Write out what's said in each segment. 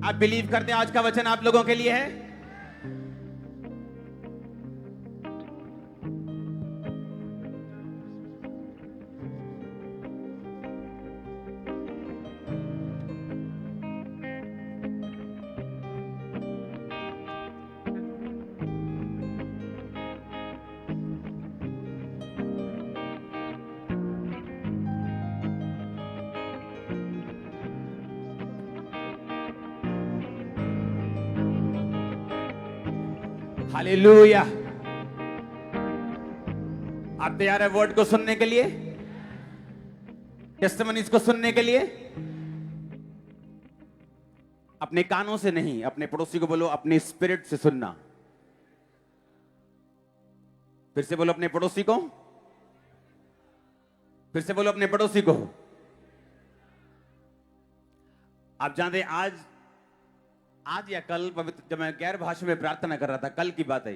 आप बिलीव करते हैं आज का वचन आप लोगों के लिए है? हालेलुया। आप तैयार है वर्ड को सुनने के लिए, टेस्टिमनीज को सुनने के लिए? अपने कानों से नहीं, अपने पड़ोसी को बोलो अपने स्पिरिट से सुनना। फिर से बोलो अपने पड़ोसी को, फिर से बोलो अपने पड़ोसी को। आप जानते हैं आज या कल पवित्र, जब मैं गैर भाषा में प्रार्थना कर रहा था, कल की बात है,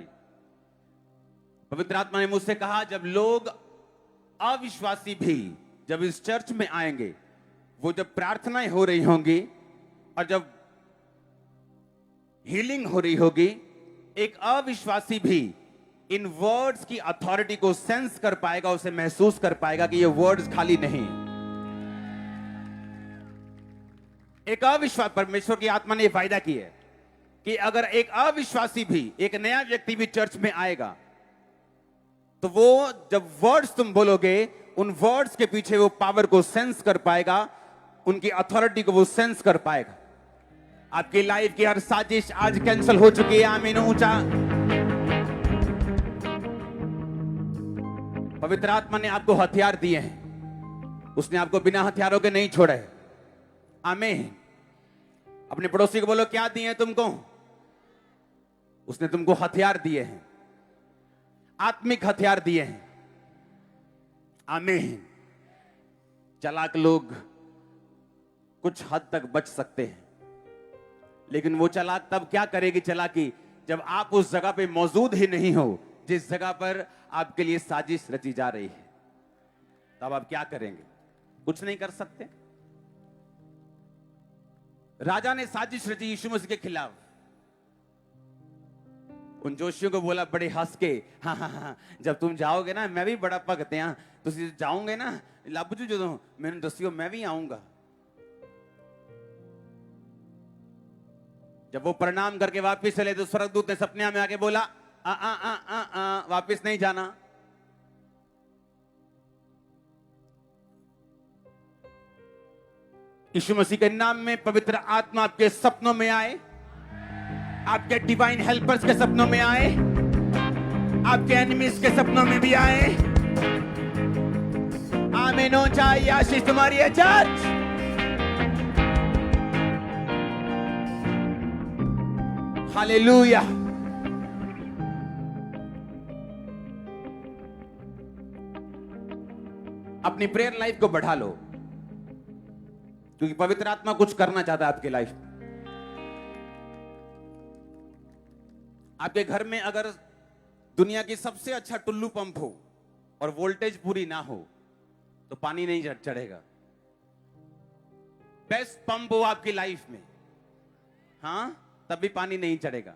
पवित्र आत्मा ने मुझसे कहा जब लोग अविश्वासी भी जब इस चर्च में आएंगे, वो जब प्रार्थनाएं हो रही होंगी और जब हीलिंग हो रही होगी, एक अविश्वासी भी इन वर्ड्स की अथॉरिटी को सेंस कर पाएगा, उसे महसूस कर पाएगा कि ये वर्ड्स खाली नहीं। एक अविश्वास, परमेश्वर की आत्मा ने यह फायदा की है कि अगर एक अविश्वासी भी, एक नया व्यक्ति भी चर्च में आएगा, तो वो जब वर्ड्स तुम बोलोगे, उन वर्ड्स के पीछे वो पावर को सेंस कर पाएगा, उनकी अथॉरिटी को वो सेंस कर पाएगा। आपकी लाइफ की हर साजिश आज कैंसिल हो चुकी है। आमीन। ऊंचा। पवित्र आत्मा ने आपको हथियार दिए हैं, उसने आपको बिना हथियारों के नहीं छोड़ा है। आमीन। अपने पड़ोसी को बोलो क्या दिए हैं तुमको? उसने तुमको हथियार दिए हैं, आत्मिक हथियार दिए हैं। आमीन। चालाक लोग कुछ हद तक बच सकते हैं, लेकिन वो चालाक तब क्या करेगी चालाकी, जब आप उस जगह पे मौजूद ही नहीं हो जिस जगह पर आपके लिए साजिश रची जा रही है। तब आप क्या करेंगे? कुछ नहीं कर सकते। राजा ने साजिश रची यीशु मसीह के खिलाफ। उन जोशियों को बोला बड़े हंस के, हाँ हाँ हाँ, जब तुम जाओगे ना मैं भी बड़ा भगते हैं, तुम जाओगे ना लाबुजू जो मैंने दसियो मैं भी आऊंगा। जब वो प्रणाम करके वापिस चले तो स्वर्गदूत ने सपने में आके बोला आ आ आ आ आ वापिस नहीं जाना। यीशु मसीह के नाम में पवित्र आत्मा आपके सपनों में आए, आपके डिवाइन हेल्पर्स के सपनों में आए, आपके एनिमीज के सपनों में भी आए। आमीन। हो चाहिए आशीष तुम्हारी है चर्च। हालेलुया। अपनी प्रेयर लाइफ को बढ़ा लो, क्योंकि पवित्र आत्मा कुछ करना चाहता है आपकी लाइफ में। आपके घर में अगर दुनिया की सबसे अच्छा टुल्लू पंप हो और वोल्टेज पूरी ना हो तो पानी नहीं चढ़ेगा। बेस्ट पंप हो आपकी लाइफ में, हाँ, तब भी पानी नहीं चढ़ेगा।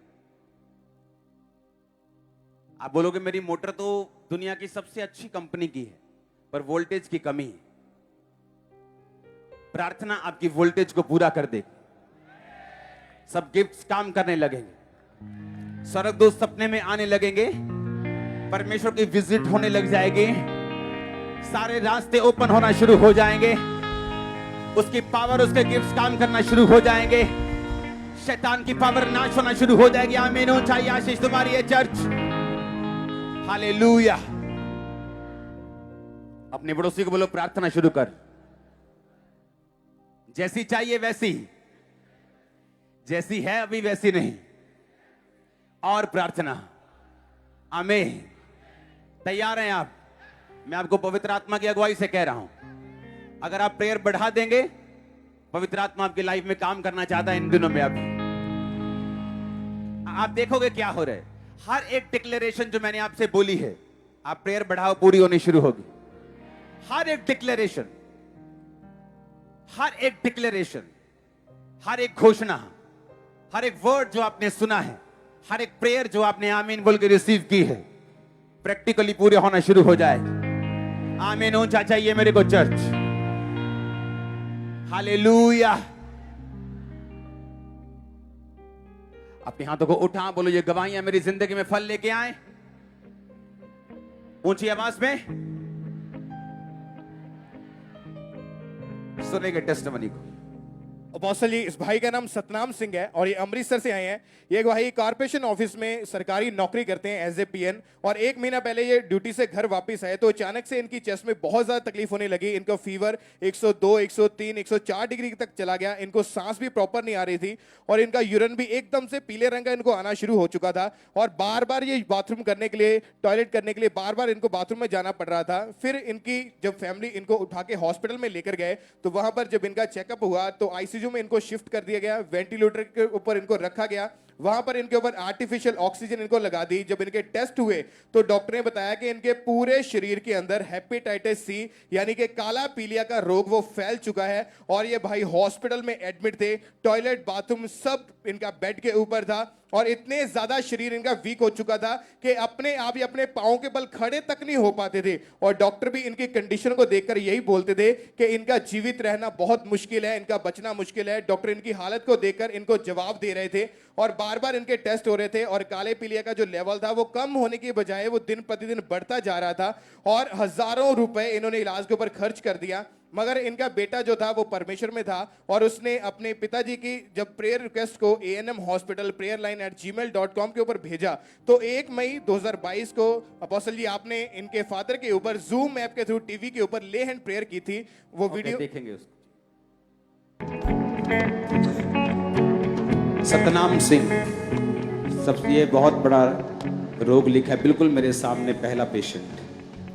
आप बोलोगे मेरी मोटर तो दुनिया की सबसे अच्छी कंपनी की है, पर वोल्टेज की कमी है। प्रार्थना आपकी वोल्टेज को पूरा कर देगी। सब गिफ्ट्स काम करने लगेंगे, स्वर्गदूत सपने में आने लगेंगे, परमेश्वर की विजिट होने लग जाएगी, सारे रास्ते ओपन होना शुरू हो जाएंगे, उसकी पावर, उसके गिफ्ट्स काम करना शुरू हो जाएंगे, शैतान की पावर नाश होना शुरू हो जाएगी। आमीन। हो चाहिए आशीष तुम्हारी है चर्च। हालेलुया। अपने पड़ोसी को बोलो प्रार्थना शुरू कर, जैसी चाहिए वैसी, जैसी है अभी वैसी नहीं, और प्रार्थना। आमीन। तैयार हैं आप? मैं आपको पवित्र आत्मा की अगुवाई से कह रहा हूं, अगर आप प्रेयर बढ़ा देंगे, पवित्र आत्मा आपकी लाइफ में काम करना चाहता है इन दिनों में। आप देखोगे क्या हो रहा है। हर एक डिक्लेरेशन जो मैंने आपसे बोली है, आप प्रेयर बढ़ाओ, पूरी होनी शुरू होगी। हर एक डिक्लेरेशन, हर एक डिक्लेरेशन, हर एक घोषणा हर एक वर्ड जो आपने सुना है, हर एक प्रेयर जो आपने आमीन बोल के रिसीव की है, प्रैक्टिकली पूरे होना शुरू हो जाए। आमीन ऊंचा चाहिए मेरे को चर्च। हालेलुया। अपने हाथों को उठा, बोलो ये गवाहियां मेरी जिंदगी में फल लेके आए। ऊंची आवाज में सुनेंगे टेस्टिमनी को। अपोस्टल जी, इस भाई का नाम सतनाम सिंह है और ये अमृतसर से आए हैं। ये भाई कारपोरेशन ऑफिस में सरकारी नौकरी करते हैं एज ए पीएन। और 1 महीना पहले ये ड्यूटी से घर वापस आए तो अचानक से इनकी चेस्ट में बहुत ज्यादा तकलीफ होने लगी। इनको फीवर 102, 103, 104 डिग्री तक चला गया। इनको सांस भी प्रॉपर नहीं आ रही थी और इनका यूरिन भी एकदम से पीले रंग का इनको आना शुरू हो चुका था। और बार बार ये बाथरूम करने के लिए, टॉयलेट करने के लिए बार बार इनको बाथरूम में जाना पड़ रहा था। फिर इनकी जब फैमिली इनको उठा के हॉस्पिटल में लेकर गए तो वहां पर जब इनका चेकअप हुआ तो आईसीयू में इनको शिफ्ट कर दिया गया, वेंटिलेटर के ऊपर इनको रखा गया। वहां पर इनके ऊपर आर्टिफिशियल ऑक्सीजन इनको लगा दी। जब इनके टेस्ट हुए तो डॉक्टर ने बताया कि इनके पूरे शरीर के अंदर हेपेटाइटिस सी यानी कि काला पीलिया का रोग वो फैल चुका है। और ये भाई हॉस्पिटल में एडमिट थे, टॉयलेट बाथरूम सब इनका बेड के ऊपर था और इतने ज्यादा शरीर इनका वीक हो चुका था कि अपने आप ही अपने पांव के बल खड़े तक नहीं हो पाते थे। और डॉक्टर भी इनकी कंडीशन को देखकर यही बोलते थे कि इनका जीवित रहना बहुत मुश्किल है, इनका बचना मुश्किल है। डॉक्टर इनकी हालत को देखकर इनको जवाब दे रहे थे और बार बार इनके टेस्ट हो रहे थे और काले पीलिया का जो लेवल था वो कम होने की बजाय वो दिन प्रतिदिन बढ़ता जा रहा था। और हजारों रुपए इन्होंने इलाज के ऊपर खर्च कर दिया। मगर इनका बेटा जो था वो परमेश्वर में था और उसने अपने पिताजी की जब प्रेयर रिक्वेस्ट को ANM हॉस्पिटल prayerline@gmail.com के ऊपर भेजा तो 1 मई 2022 को अपोस्टल जी आपने इनके फादर के ऊपर जूम ऐप के थ्रू टीवी के ऊपर ले हैंड प्रेयर की थी। वो वीडियो देखेंगे उसको। सतनाम सिंह, सबसे ये बहुत बड़ा रोग लिखा है बिल्कुल मेरे सामने, पहला पेशेंट,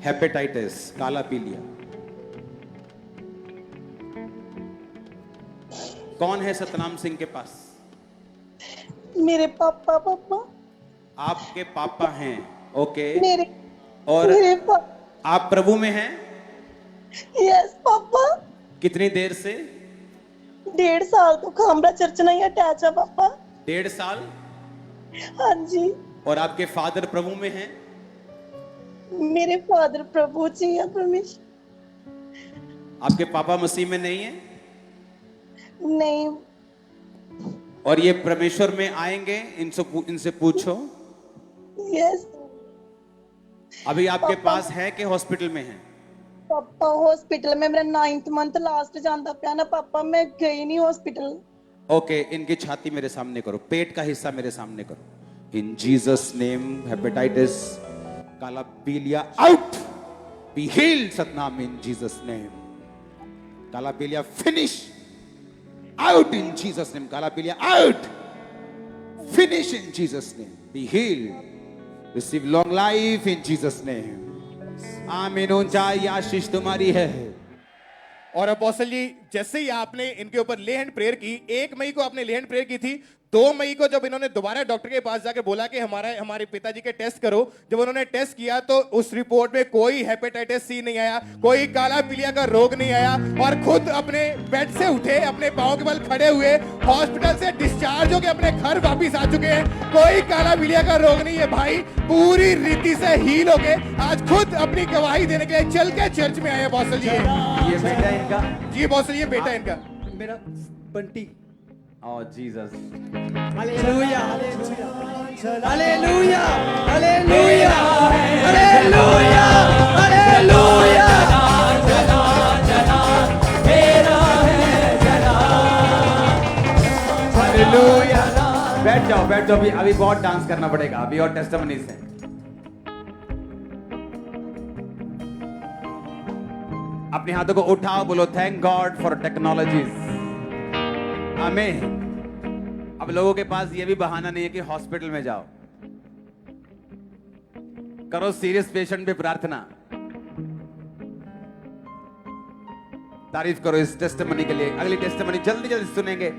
हेपेटाइटिस, काला पीलिया। कौन है सतनाम सिंह के पास? मेरे पापा। पापा आपके पापा हैं, ओके। मेरे और मेरे आप प्रभु में हैं? Yes papa. कितनी देर से? 1.5 साल तो खामरा चर्च नहीं अटैच है पापा। 1.5 साल? हाँ जी। और आपके फादर प्रभु में हैं? मेरे फादर प्रभु जी हैं परमेश्वर। आपके पापा मसीह में नहीं है? नहीं। और ये परमेश्वर में आएंगे? इनसे पूछो। यस। अभी आपके पास है कि हॉस्पिटल में है? पापा हॉस्पिटल में मेरा 9th मंथ लास्ट जाता पाया ना पापा, मैं गई नहीं हॉस्पिटल। ओके, इनकी छाती मेरे सामने करो, पेट का हिस्सा मेरे सामने करो। इन जीसस नेम, हेपेटाइटिस, काला पीलिया out, be healed Satnam in Jesus name. काला पीलिया finish, out in Jesus name. Kala piliya out, finish in Jesus name. Be healed, receive long life in Jesus name. आमीन। ऊंचाई आशीष तुम्हारी है। और अपोस्टल जी, जैसे ही आपने इनके ऊपर ले हैंड प्रेयर की, 1 मई को आपने ले हैंड प्रेयर की थी, 2 मई को जब इन्होंने दोबारा डॉक्टर के पास जाकर बोला कि हमारे पिताजी के टेस्ट करो, जब उन्होंने टेस्ट किया तो उस रिपोर्ट में कोई हेपेटाइटिस सी नहीं आया, कोई काला पीलिया का रोग नहीं आया। और खुद अपने बेड से उठे, अपने पांव के बल खड़े हुए, हॉस्पिटल से डिस्चार्ज होकर अपने घर वापिस आ चुके हैं। कोई काला पीलिया का रोग नहीं है भाई, पूरी रीति से हील हो गए। आज खुद अपनी गवाही देने के लिए चल के चर्च में आए अपोस्टल जी। ये बेटा इनका? जी अपोस्टल, ये बेटा इनका। मेरा Bunty. Oh Jesus. Hallelujah hallelujah hallelujah hallelujah hallelujah. Hallelujah. बैठ जाओ अभी बहुत डांस करना पड़ेगा, अभी और टेस्टिमनीज हैं। अपने हाथों को उठाओ, बोलो थैंक गॉड फॉर टेक्नोलॉजीज। आमीन। अब लोगों के पास ये भी बहाना नहीं है कि हॉस्पिटल में जाओ। करो सीरियस पेशेंट पे प्रार्थना। तारीफ करो इस टेस्टिमनी के लिए। अगली टेस्टिमनी जल्दी जल्दी सुनेंगे।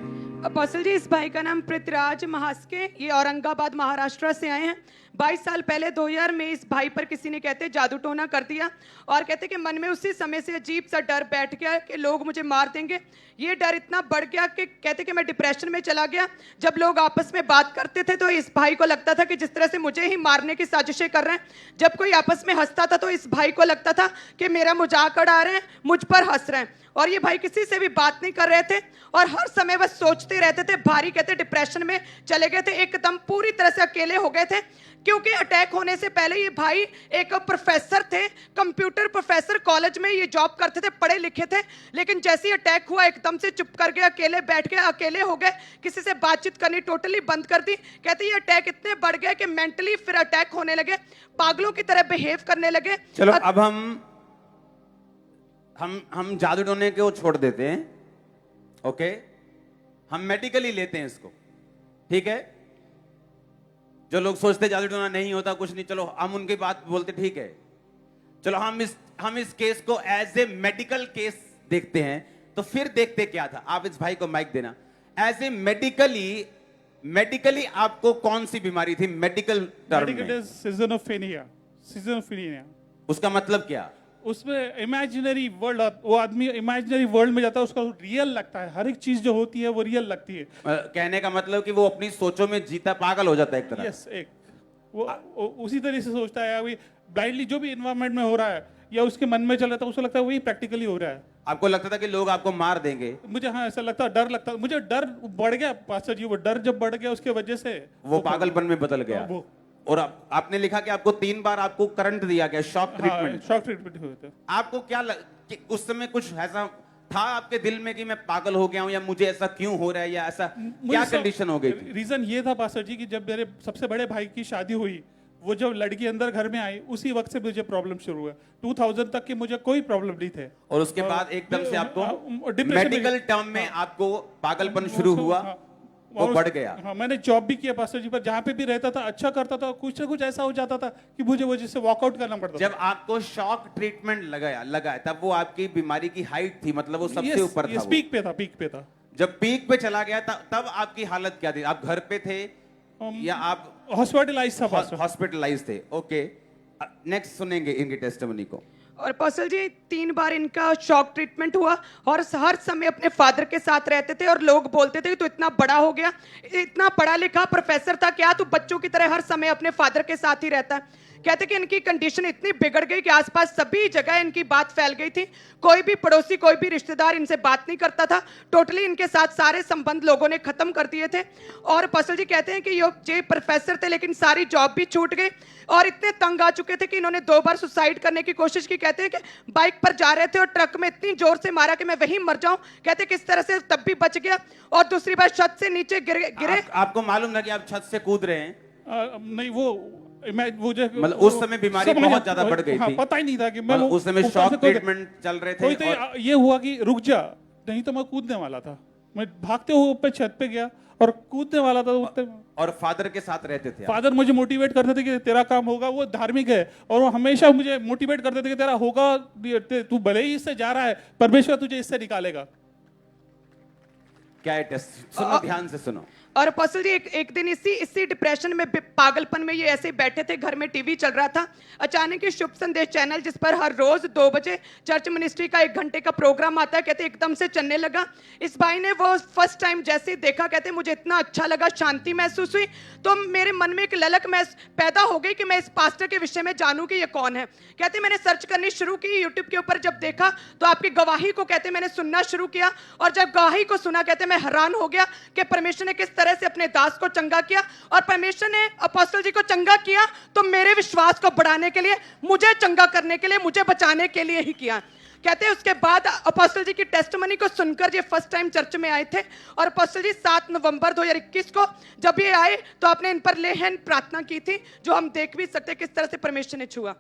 अपोस्टल जी, इस भाई का नाम पृथ्वीराज महास्के, ये औरंगाबाद महाराष्ट्र से आए हैं। 22 साल पहले 2000 में इस भाई पर किसी ने कहते जादू टोना कर दिया और कहते कि मन में उसी समय से अजीब सा डर बैठ गया कि लोग मुझे मार देंगे। ये डर इतना बढ़ गया कि कहते कि मैं डिप्रेशन में चला गया। जब लोग आपस में बात करते थे तो इस भाई को लगता था कि जिस तरह से मुझे ही मारने की साजिशें कर रहे हैं। जब कोई आपस में हंसता था तो इस भाई को लगता था कि मेरा मजाक उड़ा रहे हैं, मुझ पर हंस रहे हैं। और ये भाई किसी से भी बात नहीं कर रहे थे और हर समय बस सोचते रहते थे। भारी कहते डिप्रेशन में चले गए थे, एकदम पूरी तरह से अकेले हो गए थे। क्योंकि अटैक होने से पहले ये भाई एक प्रोफेसर थे, कंप्यूटर प्रोफेसर, कॉलेज में ये जॉब करते थे, पढ़े लिखे थे। लेकिन जैसे ही अटैक हुआ एकदम से चुप कर गए, अकेले बैठ गए, अकेले हो गए, किसी से बातचीत करनी टोटली बंद कर दी। कहते ये अटैक इतने बढ़ गए कि मेंटली फिर अटैक होने लगे, पागलों की तरह बिहेव करने लगे। चलो अब हम जादू टोने को छोड़ देते हैं, ओके? हम मेडिकली लेते हैं इसको, ठीक है? जो लोग सोचते जादू टोना नहीं होता, कुछ नहीं, चलो हम उनकी बात बोलते, ठीक है? चलो हम इस केस को एज ए मेडिकल केस देखते हैं। तो फिर देखते क्या था। आप इस भाई को माइक देना। एज ए मेडिकली आपको कौन सी बीमारी थी मेडिकल टर्म में? सिजोफ्रेनिया। उसका मतलब क्या? उसमें इमेजिनरी वर्ल्ड, वो आदमी इमेजिनरी वर्ल्ड में जाता है, उसका रियल लगता है, हर एक चीज जो होती है वो रियल लगती है। कहने का मतलब कि वो अपनी सोचों में जीता पागल हो जाता है एक तरह। यस, एक वो उसी तरह से सोचता है। अभी ब्लाइंडली जो भी एनवायरनमेंट में हो रहा है या उसके मन में चल रहा था, उसको लगता है वही प्रैक्टिकली हो रहा है। आपको लगता था कि लोग आपको मार देंगे? मुझे हाँ ऐसा लगता, डर लगता, मुझे डर बढ़ गया पास्टर जी। वो डर जब बढ़ गया उसके वजह से वो पागलपन में बदल गया। और आपने लिखा कि आपको 3 बार आपको करंट दिया गया, शॉक ट्रीटमेंट। शॉक ट्रीटमेंट हुए थे। आपको क्या कि उस समय कुछ ऐसा था आपके दिल में कि मैं पागल हो गया हूं या मुझे ऐसा क्यों हो रहा है या ऐसा क्या कंडीशन हो गई थी? रीजन ये था पास्टर जी कि जब मेरे सबसे बड़े भाई की शादी हुई, वो जब लड़की अंदर घर में आई, उसी वक्त से मुझे प्रॉब्लम शुरू हुआ। 2000 तक की मुझे कोई प्रॉब्लम नहीं थे। और उसके बाद एकदम से आपको मेडिकल टर्म में आपको पागलपन शुरू हुआ, वो बढ़ गया। हाँ, मैंने जॉब भी किया पास्टर जी, पर जहाँ पे भी रहता था अच्छा करता था, कुछ ना कुछ ऐसा हो जाता था कि मुझे वजह से वॉकआउट करना पड़ता था। जब आपको शॉक ट्रीटमेंट लगा तब वो आपकी बीमारी की हाइट थी, मतलब वो सबसे ऊपर था। पीक पे था। जब पीक पे चला गया तब आपकी हालत क्या थी? आप घर पे थे या आप हॉस्पिटलाइज था? हॉस्पिटलाइज थे, ओके। नेक्स्ट सुनेंगे इनकी टेस्टिमनी को। और अपोस्टल जी 3 बार इनका शॉक ट्रीटमेंट हुआ और हर समय अपने फादर के साथ रहते थे और लोग बोलते थे कि तू इतना बड़ा हो गया, इतना पढ़ा लिखा प्रोफेसर था, क्या तू बच्चों की तरह हर समय अपने फादर के साथ ही रहता है? कहते कि इनकी कंडीशन इतनी बिगड़ गई कि आसपास सभी जगह इनकी बात फैल गई थी। कोई भी पड़ोसी, कोई भी रिश्तेदार इनसे बात नहीं करता था। टोटली इनके साथ सारे संबंध लोगों ने खत्म कर दिए थे। और अपोस्टल जी कहते हैं कि ये प्रोफेसर थे लेकिन सारी जॉब भी छूट गई और इतने तंग आ चुके थे कि इन्होंने 2 बार सुसाइड करने की कोशिश की। कहते हैं कि बाइक पर जा रहे थे और ट्रक में इतनी जोर से मारा कि मैं वहीं मर जाऊं। कहते किस तरह से तब भी बच गया। और दूसरी बार छत से नीचे गिरे। आपको मालूम ना कि आप छत से कूद रहे हैं? नहीं, वो मतलब उस समय बीमारी बहुत ज्यादा बढ़ गई थी। पता ही नहीं था कि मैं उस समय शॉक ट्रीटमेंट चल रहे थे। और ये हुआ कि रुक जा, नहीं तो मैं कूदने वाला था। मैं भागते हुए ऊपर छत पे गया और कूदने वाला था। और फादर के साथ रहते थे? फादर मुझे मोटिवेट करते थे कि तेरा काम होगा। वो धार्मिक है और वो हमेशा मुझे मोटिवेट करते थे कि तेरा होगा, तू भले ही इससे जा रहा है, परमेश्वर तुझे इससे निकालेगा। क्या है टेस्ट? सुनो, ध्यान से सुनो। और अपोस्टल जी एक दिन इसी डिप्रेशन में, पागलपन में ये ऐसे बैठे थे, घर में टीवी चल रहा था। अचानक ही शुभ संदेश चैनल, जिस पर हर रोज 2 बजे चर्च मिनिस्ट्री का 1 घंटे का प्रोग्राम आता है, कहते एकदम से चलने लगा। इस भाई ने वो फर्स्ट टाइम जैसे ही देखा, कहते मुझे इतना अच्छा लगा, शांति महसूस हुई। तो मेरे मन में एक ललक पैदा हो गई कि मैं इस पास्टर के विषय में जानूं कि ये कौन है। कहते मैंने सर्च करनी शुरू की यूट्यूब के ऊपर। जब देखा तो आपकी गवाही को कहते मैंने सुनना शुरू किया। और जब गवाही को सुना, कहते मैं हैरान हो गया कि परमेश्वर ने किस तरह से अपने दास को चंगा किया। और परमेश्वर ने अपोस्टल जी को चंगा किया तो मेरे विश्वास को बढ़ाने के लिए, मुझे चंगा करने के लिए, मुझे बचाने के लिए ही किया। कहते हैं उसके बाद अपोस्टल जी की टेस्टिमनी को सुनकर ये फर्स्ट टाइम चर्च में आए थे। और अपोस्टल जी 7 नवंबर 2021 को जब ये आए तो आपने इन पर लेहन प्रार्थना की थी, जो हम देख भी सकते किस तरह से परमेश्वर ने छुआ।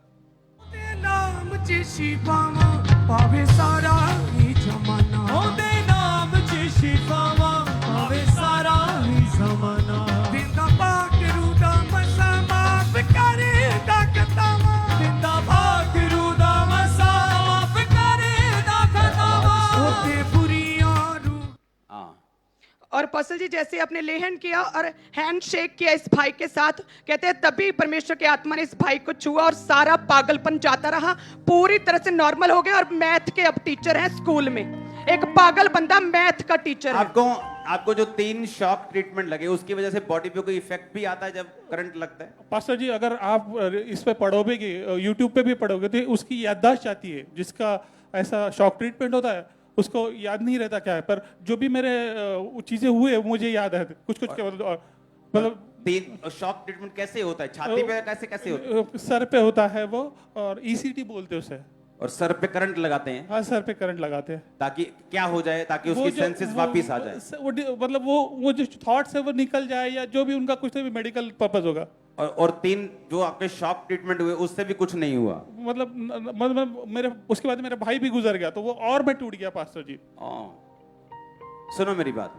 और पास्टर जी जैसे आपने ले हैंड किया और हैंड शेक किया इस भाई के साथ, कहते हैं तभी परमेश्वर की आत्मा ने इस भाई को छुआ और सारा पागलपन जाता रहा, पूरी तरह से नॉर्मल हो गया और मैथ के अब टीचर हैं स्कूल में। एक पागल बंदा मैथ का टीचर है। आपको जो 3 शॉक ट्रीटमेंट लगे उसकी वजह से बॉडी पे कोई इफेक्ट भी आता है जब करंट लगता है? पास्टर जी अगर आप इस पे पढ़ोगे कि यूट्यूब पे भी पढ़ोगे तो उसकी याददाश्त जाती है, जिसका ऐसा शॉक ट्रीटमेंट होता है उसको याद नहीं रहता क्या है, पर जो भी मेरे चीजें हुए मुझे याद है कुछ मतलब 3 शॉक ट्रीटमेंट कैसे होता है? छाती पे कैसे होता है? सर पे होता है वो, और ईसीटी बोलते हैं उसे। और सर पे करंट लगाते हैं? हाँ सर पे करंट लगाते हैं। ताकि क्या हो जाए? ताकि उसकी सेंसेस वापस आ जाए। मतलब वो जो थॉट्स है वो निकल जाए, या जो भी उनका कुछ भी मेडिकल पर्पस होगा। और 3 जो आपके शॉक ट्रीटमेंट हुए उससे भी कुछ नहीं हुआ? मतलब मेरे उसके बाद मेरा भाई भी गुजर गया, तो वो और मैं टूट गया पास्टर जी। सुनो मेरी बात,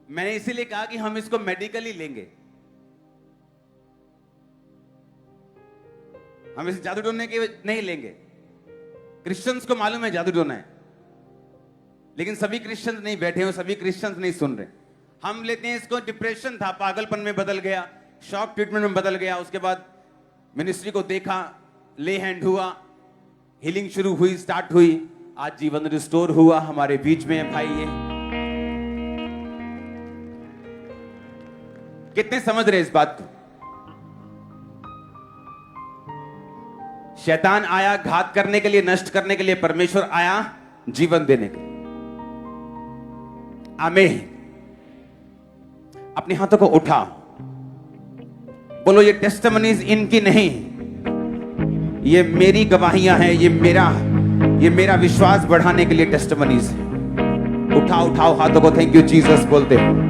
मैंने इसीलिए कहा कि हम इसको मेडिकली लेंगे, हम इसे जादू टोने के नहीं लेंगे। क्रिश्चियंस को मालूम है जादू टोना है, लेकिन सभी क्रिश्चियंस नहीं बैठे हैं, सभी क्रिश्चियंस नहीं सुन रहे। हम लेते हैं इसको, डिप्रेशन था, पागलपन में बदल गया, शॉक ट्रीटमेंट में बदल गया। उसके बाद मिनिस्ट्री को देखा, ले हैंड हुआ, हीलिंग शुरू हुई, स्टार्ट हुई, आज जीवन रिस्टोर हुआ। हमारे बीच में है भाई ये। कितने समझ रहे इस बात को? शैतान आया घात करने के लिए, नष्ट करने के लिए, परमेश्वर आया जीवन देने के लिए। आमीन। अपने हाथों को उठाओ, बोलो ये टेस्टिमनीज इनकी नहीं, ये मेरी गवाहियां हैं, ये मेरा विश्वास बढ़ाने के लिए टेस्टिमनीज है। उठाओ हाथों को, थैंक यू जीसस बोलते हैं।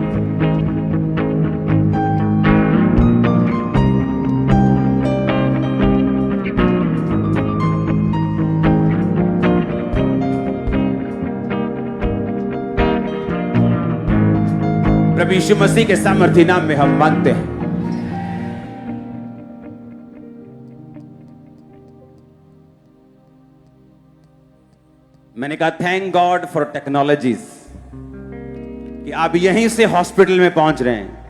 प्रभु यीशु मसीह के सामर्थी नाम में हम मांगते हैं। मैंने कहा थैंक गॉड फॉर टेक्नोलॉजीज, कि आप यहीं से हॉस्पिटल में पहुंच रहे हैं।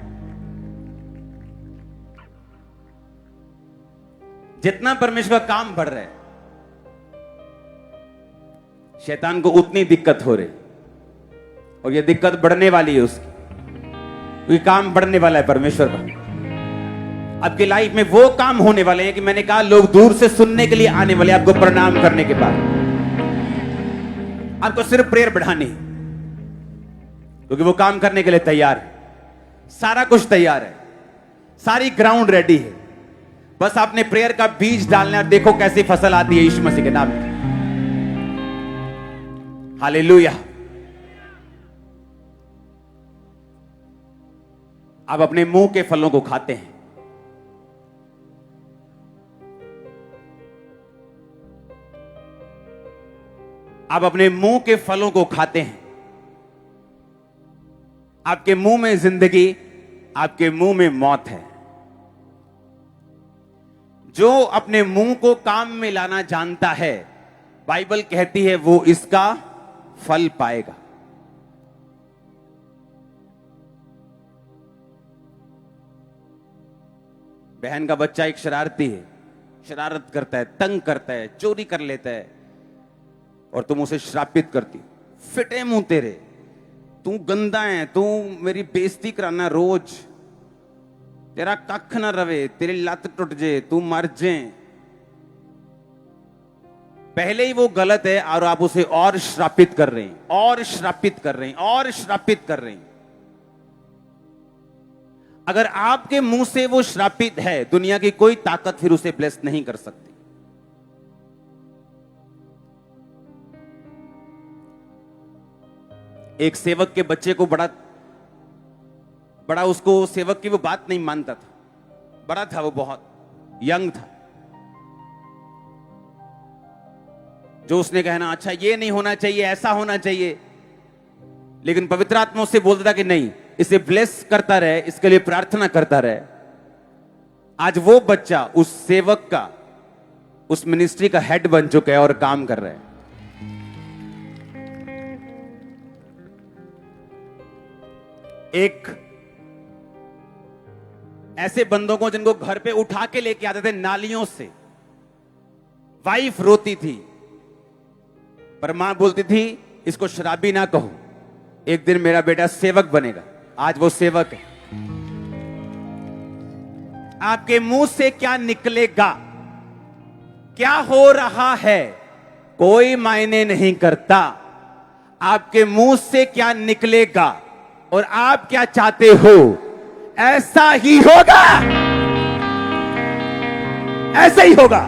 जितना परमेश्वर का काम बढ़ रहा है, शैतान को उतनी दिक्कत हो रही, और यह दिक्कत बढ़ने वाली है उसकी, क्योंकि काम बढ़ने वाला है परमेश्वर का। आपकी लाइफ में वो काम होने वाले हैं कि मैंने कहा लोग दूर से सुनने के लिए आने वाले, आपको प्रणाम करने के बाद। आपको सिर्फ प्रेयर बढ़ानी, क्योंकि वो काम करने के लिए तैयार है। सारा कुछ तैयार है, सारी ग्राउंड रेडी है, बस आपने प्रेयर का बीज डालना है। देखो कैसी फसल आती है यीशु मसीह के नाम में। हालेलुया। आप अपने मुंह के फलों को खाते हैं। आप अपने मुंह के फलों को खाते हैं। आपके मुंह में जिंदगी, आपके मुंह में मौत है। जो अपने मुंह को काम में लाना जानता है, बाइबल कहती है वो इसका फल पाएगा। बहन का बच्चा एक शरारती है, शरारत करता है, तंग करता है, चोरी कर लेता है, और तुम उसे श्रापित करती, फिटे मुंह तेरे, तू गंदा है, तू मेरी बेइज्जती कराना रोज, तेरा कख ना रवे, तेरी लत टूट जे, तू मर जे। पहले ही वो गलत है और आप उसे और श्रापित कर रहे हैं, और श्रापित कर रहे हैं, और श्रापित कर रहे हैं। अगर आपके मुंह से वो श्रापित है, दुनिया की कोई ताकत फिर उसे ब्लेस नहीं कर सकती। एक सेवक के बच्चे को बड़ा उसको सेवक की वो बात नहीं मानता था, बड़ा था वो, बहुत यंग था। जो उसने कहना, अच्छा ये नहीं होना चाहिए, ऐसा होना चाहिए, लेकिन पवित्र आत्मा उससे बोलता था कि नहीं, इसे ब्लेस करता रहे, इसके लिए प्रार्थना करता रहे। आज वो बच्चा उस सेवक का उस मिनिस्ट्री का हेड बन चुके हैं और काम कर रहे हैं। एक ऐसे बंदों को जिनको घर पे उठा के लेके आते थे नालियों से, वाइफ रोती थी पर मां बोलती थी इसको शराबी ना कहो, एक दिन मेरा बेटा सेवक बनेगा। आज वो सेवक है। आपके मुंह से क्या निकलेगा, क्या हो रहा है, कोई मायने नहीं करता। आपके मुंह से क्या निकलेगा और आप क्या चाहते हो, ऐसा ही होगा, ऐसा ही होगा।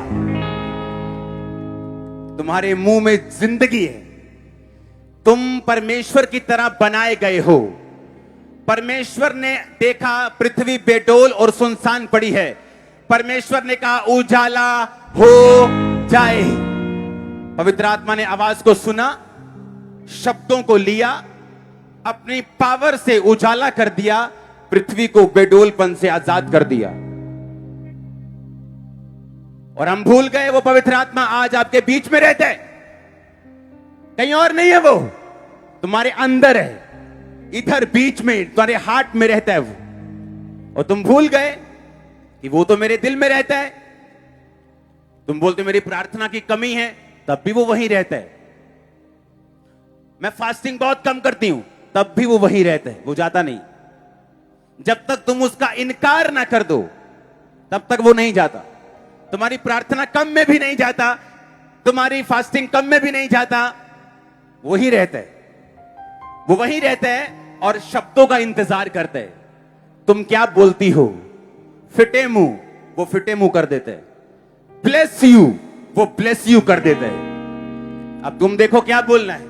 तुम्हारे मुंह में जिंदगी है। तुम परमेश्वर की तरह बनाए गए हो। परमेश्वर ने देखा पृथ्वी बेडोल और सुनसान पड़ी है। परमेश्वर ने कहा उजाला हो जाए। पवित्र आत्मा ने आवाज को सुना, शब्दों को लिया, अपनी पावर से उजाला कर दिया, पृथ्वी को बेडोलपन से आजाद कर दिया। और हम भूल गए वो पवित्र आत्मा आज आपके बीच में रहता है, कहीं और नहीं है। वो तुम्हारे अंदर है, इधर बीच में तुम्हारे हार्ट में रहता है वो। और तुम भूल गए कि वो तो मेरे दिल में रहता है। तुम बोलते मेरी प्रार्थना की कमी है, तब भी वो वहीं रहता है। मैं फास्टिंग बहुत कम करती हूं, तब भी वो वहीं रहता है, वो जाता नहीं। जब तक तुम उसका इनकार ना कर दो तब तक वो नहीं जाता। तुम्हारी प्रार्थना कम में भी नहीं जाता, तुम्हारी फास्टिंग कम में भी नहीं जाता, वही रहता है। वो वही रहता है और शब्दों का इंतजार करता है। तुम क्या बोलती हो, फिटे मुंह वो फिटे मुंह कर देते हैं। ब्लेस यू वो ब्लेस यू कर देते हैं। अब तुम देखो क्या बोलना है।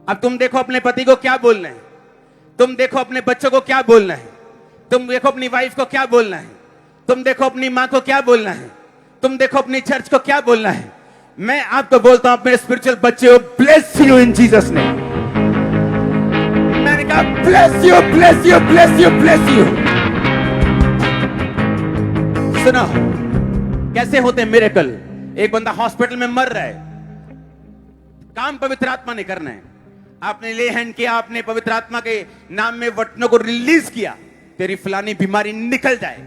अब तुम देखो अपने पति को क्या बोलना है। तुम देखो अपने बच्चों को क्या बोलना है। तुम देखो अपनी वाइफ को क्या बोलना है। तुम देखो अपनी मां को क्या बोलना है। तुम देखो अपनी चर्च को क्या बोलना है। मैं आपको बोलता हूं अपने स्पिरिचुअल बच्चे, bless you in Jesus name. मैंने कहा bless you bless you bless you bless you. सुनो कैसे होते मिरेकल। एक बंदा हॉस्पिटल में मर रहा है, काम पवित्र आत्मा ने करना है। आपने ले हैंड किया, आपने पवित्र आत्मा के नाम में वचनों को रिलीज किया, तेरी फलानी बीमारी निकल जाए,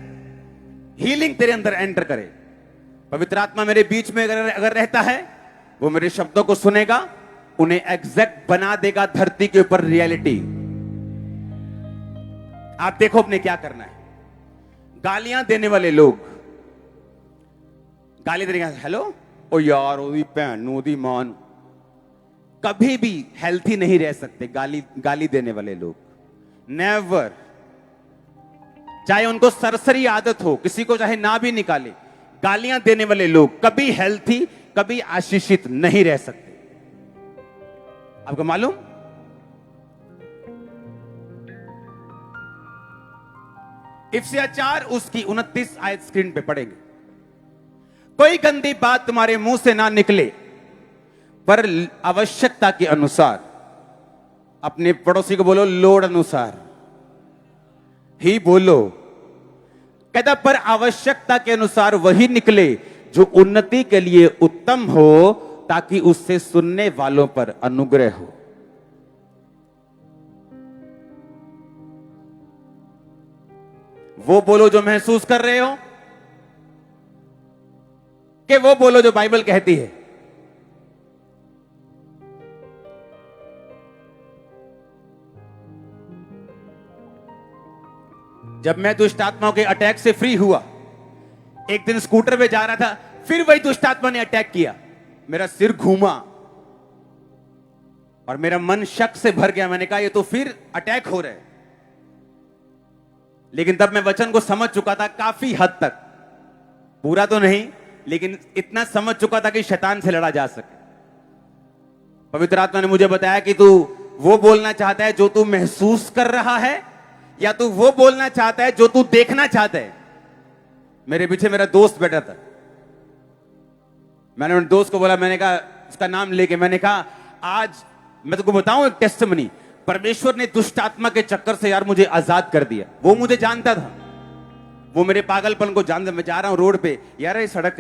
हीलिंग तेरे अंदर एंटर करे। पवित्र आत्मा मेरे बीच में अगर रहता है, वो मेरे शब्दों को सुनेगा, उन्हें एग्जैक्ट बना देगा धरती के ऊपर रियलिटी। आप देखो अपने क्या करना है। गालियां देने वाले लोग गाली देने, हेलो ओ यार ओदी भैन ओदी मां, कभी भी हेल्थी नहीं रह सकते। गाली देने वाले लोग नेवर, चाहे उनको सरसरी आदत हो, किसी को चाहे ना भी निकाले, गालियां देने वाले लोग कभी हेल्थी, कभी आशीषित नहीं रह सकते। आपको मालूम? इफ्सिया 4 उसकी 29 आयत स्क्रीन पे पढ़ेंगे। कोई गंदी बात तुम्हारे मुंह से ना निकले, पर आवश्यकता के अनुसार। अपने पड़ोसी को बोलो लोड अनुसार ही बोलो। कहता पर आवश्यकता के अनुसार वही निकले जो उन्नति के लिए उत्तम हो, ताकि उससे सुनने वालों पर अनुग्रह हो। वो बोलो जो महसूस कर रहे हो, कि वो बोलो जो बाइबल कहती है। जब मैं दुष्ट आत्माओं के अटैक से फ्री हुआ, एक दिन स्कूटर पे जा रहा था, फिर वही दुष्ट आत्मा ने अटैक किया। मेरा सिर घूमा और मेरा मन शक से भर गया। मैंने कहा ये तो फिर अटैक हो रहा है। लेकिन तब मैं वचन को समझ चुका था काफी हद तक, पूरा तो नहीं लेकिन इतना समझ चुका था कि शैतान से लड़ा जा सके। पवित्र आत्मा ने मुझे बताया कि तू वो बोलना चाहता है जो तू महसूस कर रहा है, या तू वो बोलना चाहता है जो तू देखना चाहता है। मेरे पीछे मेरा दोस्त बैठा था। मैंने उन दोस्त को बोला, मैंने कहा उसका नाम लेके, मैंने कहा आज मैं तुमको बताऊं एक टेस्टिमनी, परमेश्वर ने दुष्ट आत्मा के चक्कर से यार मुझे आजाद कर दिया। वो मुझे जानता था, वो मेरे पागलपन को जान, मैं जा रहा हूं रोड पे, यार ये सड़क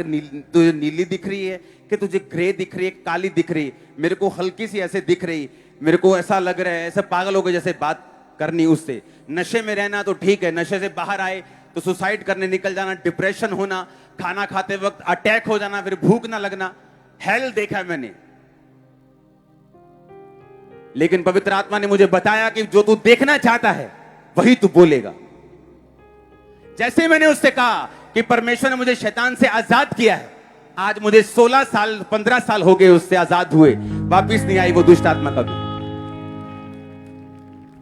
तुझे नीली दिख रही है कि तुझे ग्रे दिख रही है, काली दिख रही है? मेरे को हल्की सी ऐसे दिख रही, मेरे को ऐसा लग रहा है, ऐसा पागल हो गए जैसे बात करनी उससे। नशे में रहना तो ठीक है, नशे से बाहर आए तो सुसाइड करने निकल जाना, डिप्रेशन होना, खाना खाते वक्त अटैक हो जाना, फिर भूख ना लगना, हेल देखा है मैंने। लेकिन पवित्र आत्मा ने मुझे बताया कि जो तू देखना चाहता है वही तू बोलेगा। जैसे मैंने उससे कहा कि परमेश्वर ने मुझे शैतान से आजाद किया है, आज मुझे 16 साल 15 साल हो गए उससे आजाद हुए, वापिस नहीं आई वो दुष्ट आत्मा कभी।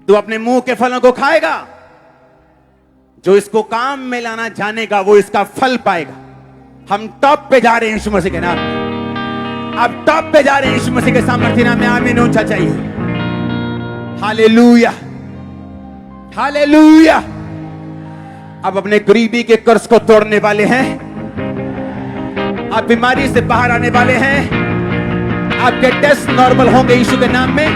तू अपने मुंह के फलों को खाएगा, जो इसको काम में लाना जानेगा वो इसका फल पाएगा। हम टॉप पे जा रहे हैं यीशु मसीह के नाम में, अब टॉप पे जा रहे हैं यीशु मसीह के सामर्थ्य नाम में। आमीन ऊंचा चाहिए। Hallelujah, hallelujah. अब अपने गरीबी के कर्ज को तोड़ने वाले हैं, आप बीमारी से बाहर आने वाले हैं, आपके टेस्ट नॉर्मल होंगे यीशु के नाम में।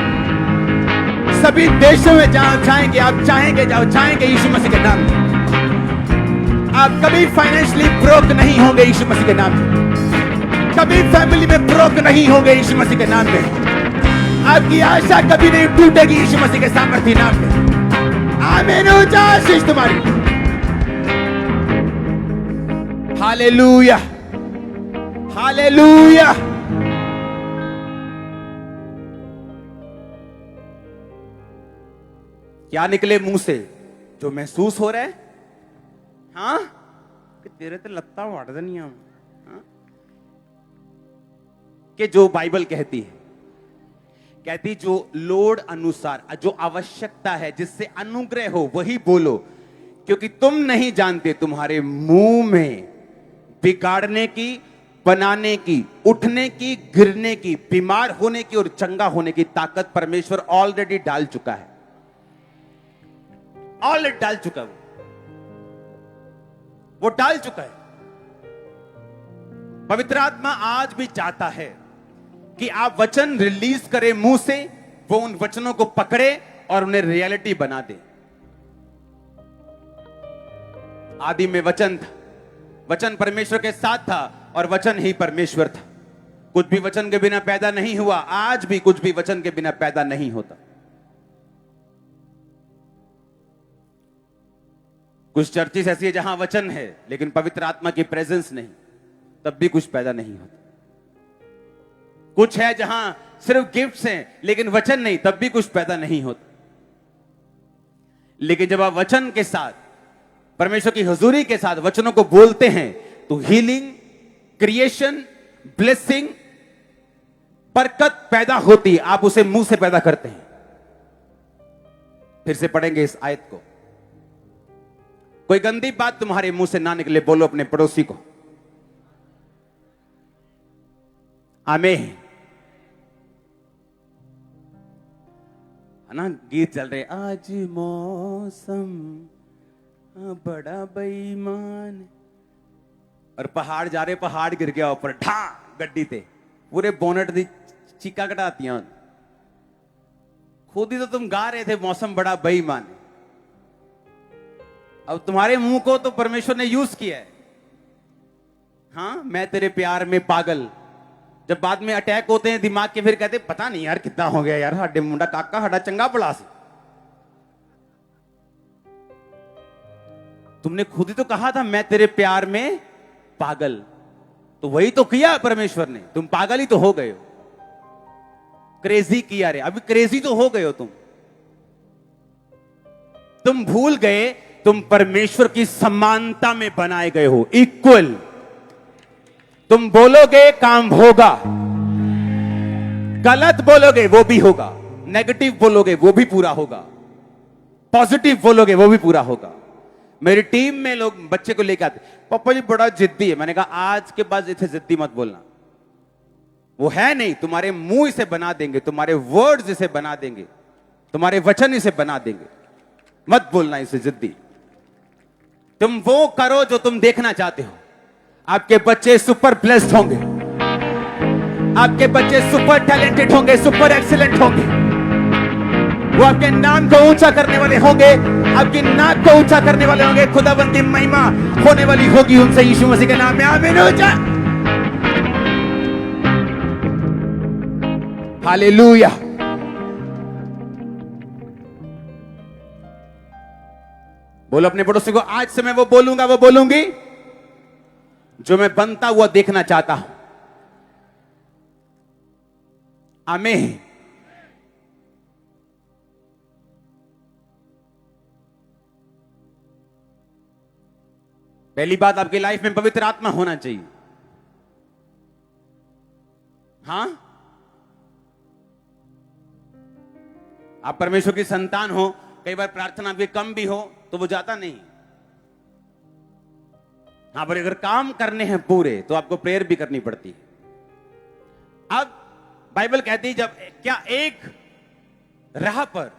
सभी देशों में जहां जाएंगे आप चाहेंगे जाओ, चाहेंगे यीशु मसीह के नाम में। आप कभी फाइनेंशियली ब्रोक नहीं होंगे यीशु मसीह के नाम में, कभी फैमिली में ब्रोक नहीं होंगे यीशु मसीह के नाम में। आपकी आशा कभी नहीं टूटेगी यीशु मसीह के सामर्थ्य नाम में। आमीन ऊंचा आशीष तुम्हारी। Hallelujah, hallelujah. क्या निकले मुंह से? जो महसूस हो रहा है, हाँ कि तेरे तो लत्ता वाड़ देनी है, कि जो बाइबल कहती है, कहती जो लोड अनुसार, जो आवश्यकता है, जिससे अनुग्रह हो वही बोलो, क्योंकि तुम नहीं जानते तुम्हारे मुंह में बिगाड़ने की, बनाने की, उठने की, गिरने की, बीमार होने की और चंगा होने की ताकत परमेश्वर ऑलरेडी डाल चुका है, ऑलरेडी डाल चुका है, वो डाल चुका है। पवित्र आत्मा आज भी चाहता है कि आप वचन रिलीज करें मुंह से, वो उन वचनों को पकड़े और उन्हें रियलिटी बना दे। आदि में वचन था, वचन परमेश्वर के साथ था और वचन ही परमेश्वर था। कुछ भी वचन के बिना पैदा नहीं हुआ, आज भी कुछ भी वचन के बिना पैदा नहीं होता। कुछ चर्चेस ऐसी है जहां वचन है लेकिन पवित्र आत्मा की प्रेजेंस नहीं, तब भी कुछ पैदा नहीं होता। कुछ है जहां सिर्फ गिफ्ट्स हैं लेकिन वचन नहीं, तब भी कुछ पैदा नहीं होता। लेकिन जब आप वचन के साथ, परमेश्वर की हुजूरी के साथ वचनों को बोलते हैं तो हीलिंग, क्रिएशन, ब्लेसिंग, बरकत पैदा होती। आप उसे मुंह से पैदा करते हैं। फिर से पढ़ेंगे इस आयत को। कोई गंदी बात तुम्हारे मुंह से ना निकले, बोलो अपने पड़ोसी को आमीन। है ना, गीत चल रहे, आज मौसम बड़ा बेईमान, और पहाड़ जा रहे, पहाड़ गिर गया ऊपर, ढा गड्डी ते पूरे बोनट दी चीका कटातियां। खुद ही तो तुम गा रहे थे मौसम बड़ा बेईमान, अब तुम्हारे मुंह को तो परमेश्वर ने यूज किया है। हाँ, मैं तेरे प्यार में पागल। जब बाद में अटैक होते हैं दिमाग के, फिर कहते पता नहीं यार कितना हो गया यार, हाडे मुंडा काका हाडा चंगा पड़ा से। तुमने खुद ही तो कहा था मैं तेरे प्यार में पागल, तो वही तो किया परमेश्वर ने। तुम पागल ही तो हो गए हो, क्रेजी किया रे, अभी क्रेजी तो हो गए हो तुम भूल गए तुम परमेश्वर की समानता में बनाए गए हो, इक्वल। तुम बोलोगे काम होगा, गलत बोलोगे वो भी होगा, नेगेटिव बोलोगे वो भी पूरा होगा, पॉजिटिव बोलोगे वो भी पूरा होगा। मेरी टीम में लोग बच्चे को लेकर आते, पापा जी बड़ा जिद्दी है। मैंने कहा आज के बाद इसे जिद्दी मत बोलना, वो है नहीं, तुम्हारे मुंह इसे बना देंगे, तुम्हारे वर्ड्स इसे बना देंगे, तुम्हारे वचन इसे बना देंगे। मत बोलना इसे जिद्दी। तुम वो करो जो तुम देखना चाहते हो। आपके बच्चे सुपर ब्लेस्ड होंगे, आपके बच्चे सुपर टैलेंटेड होंगे, सुपर एक्सीलेंट होंगे, वो आपके नाम को ऊंचा करने वाले होंगे, आपकी नाक को ऊंचा करने वाले होंगे, खुदावंद की महिमा होने वाली होगी उनसे, यीशु मसीह के नाम में आमीन। ऊंचा हालेलुया। बोलो अपने पड़ोसी को, आज से मैं वो बोलूंगा, वो बोलूंगी जो मैं बनता हुआ देखना चाहता हूं। आमीन। पहली बात, आपकी लाइफ में पवित्र आत्मा होना चाहिए। हां, आप परमेश्वर की संतान हो, कई बार प्रार्थना भी कम भी हो तो वो जाता नहीं। हां, पर अगर काम करने हैं पूरे तो आपको प्रेयर भी करनी पड़ती है। अब बाइबल कहती है, जब क्या एक राह पर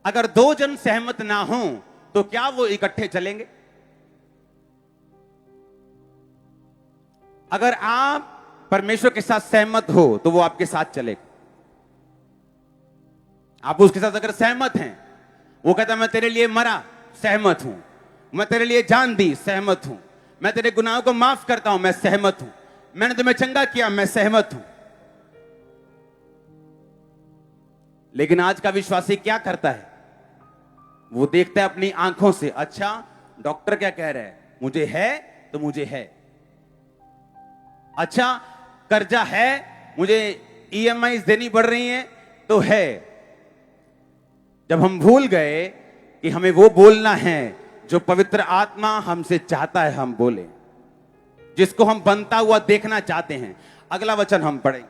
अगर दो जन सहमत ना हो तो क्या वो इकट्ठे चलेंगे? अगर आप परमेश्वर के साथ सहमत हो तो वो आपके साथ चलेगा। आप उसके साथ अगर सहमत हैं, वो कहता है मैं तेरे लिए मरा, सहमत हूं, मैं तेरे लिए जान दी, सहमत हूं, मैं तेरे गुनाहों को माफ करता हूं, मैं सहमत हूं, मैंने तुम्हें चंगा किया, मैं सहमत हूं। लेकिन आज का विश्वासी क्या करता है? वो देखता है अपनी आंखों से, अच्छा डॉक्टर क्या कह रहा है, मुझे है तो मुझे है। अच्छा कर्जा है, मुझे ईएमआई देनी पड़ रही है तो है। जब हम भूल गए कि हमें वो बोलना है जो पवित्र आत्मा हमसे चाहता है हम बोले, जिसको हम बनता हुआ देखना चाहते हैं। अगला वचन हम पढ़ें,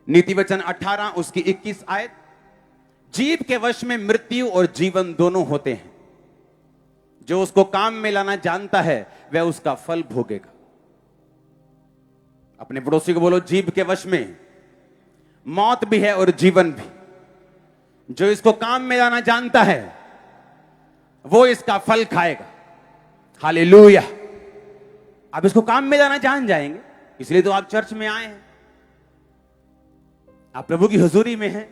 नीति वचन 18 उसकी 21 आयत। जीव के वश में मृत्यु और जीवन दोनों होते हैं, जो उसको काम में लाना जानता है वह उसका फल भोगेगा। अपने पड़ोसी को बोलो, जीव के वश में मौत भी है और जीवन भी, जो इसको काम में लाना जानता है वो इसका फल खाएगा। हालेलुया। आप इसको काम में लाना जान जाएंगे, इसलिए तो आप चर्च में आए हैं, आप प्रभु की हुजूरी में हैं,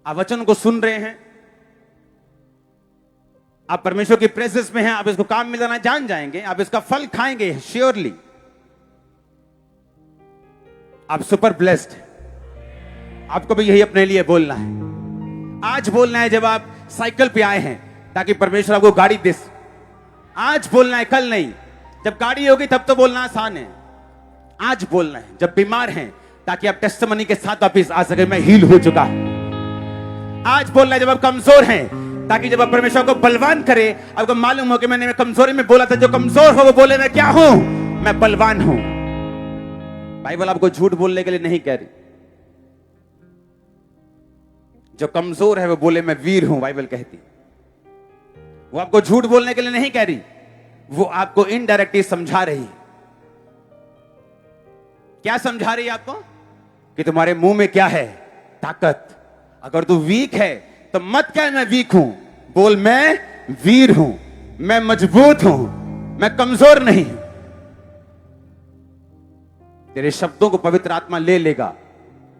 आप वचन को सुन रहे हैं, आप परमेश्वर की प्रेजेंस में हैं, आप इसको काम में लाना जान जाएंगे, आप इसका फल खाएंगे श्योरली। आप सुपर ब्लेस्ड हैं। आपको भी यही अपने लिए बोलना है। आज बोलना है जब आप साइकिल पे आए हैं ताकि परमेश्वर आपको गाड़ी दे। आज बोलना है, कल नहीं। जब गाड़ी होगी तब तो बोलना आसान है। आज बोलना है जब बीमार हैं ताकि आप टेस्टिमनी के साथ वापिस आ सके, मैं हील हो चुका। आज बोलना है जब आप कमजोर हैं ताकि जब आप परमेश्वर को बलवान करे, आपको मालूम हो कि मैंने कमजोरी में बोला था, जो कमजोर हो वो बोले मैं क्या हूं, मैं बलवान हूं। बाइबल आपको झूठ बोलने के लिए नहीं कह रही। जो कमजोर है वो बोले मैं वीर हूं, बाइबल कहती। वो आपको झूठ बोलने के लिए नहीं कह रही, वो आपको इनडायरेक्टली समझा रही है। क्या समझा रही है आपको? कि तुम्हारे मुंह में क्या है, ताकत। अगर तू वीक है तो मत कह मैं वीक हूं, बोल मैं वीर हूं, मैं मजबूत हूं, मैं कमजोर नहीं हूं। तेरे शब्दों को पवित्र आत्मा ले लेगा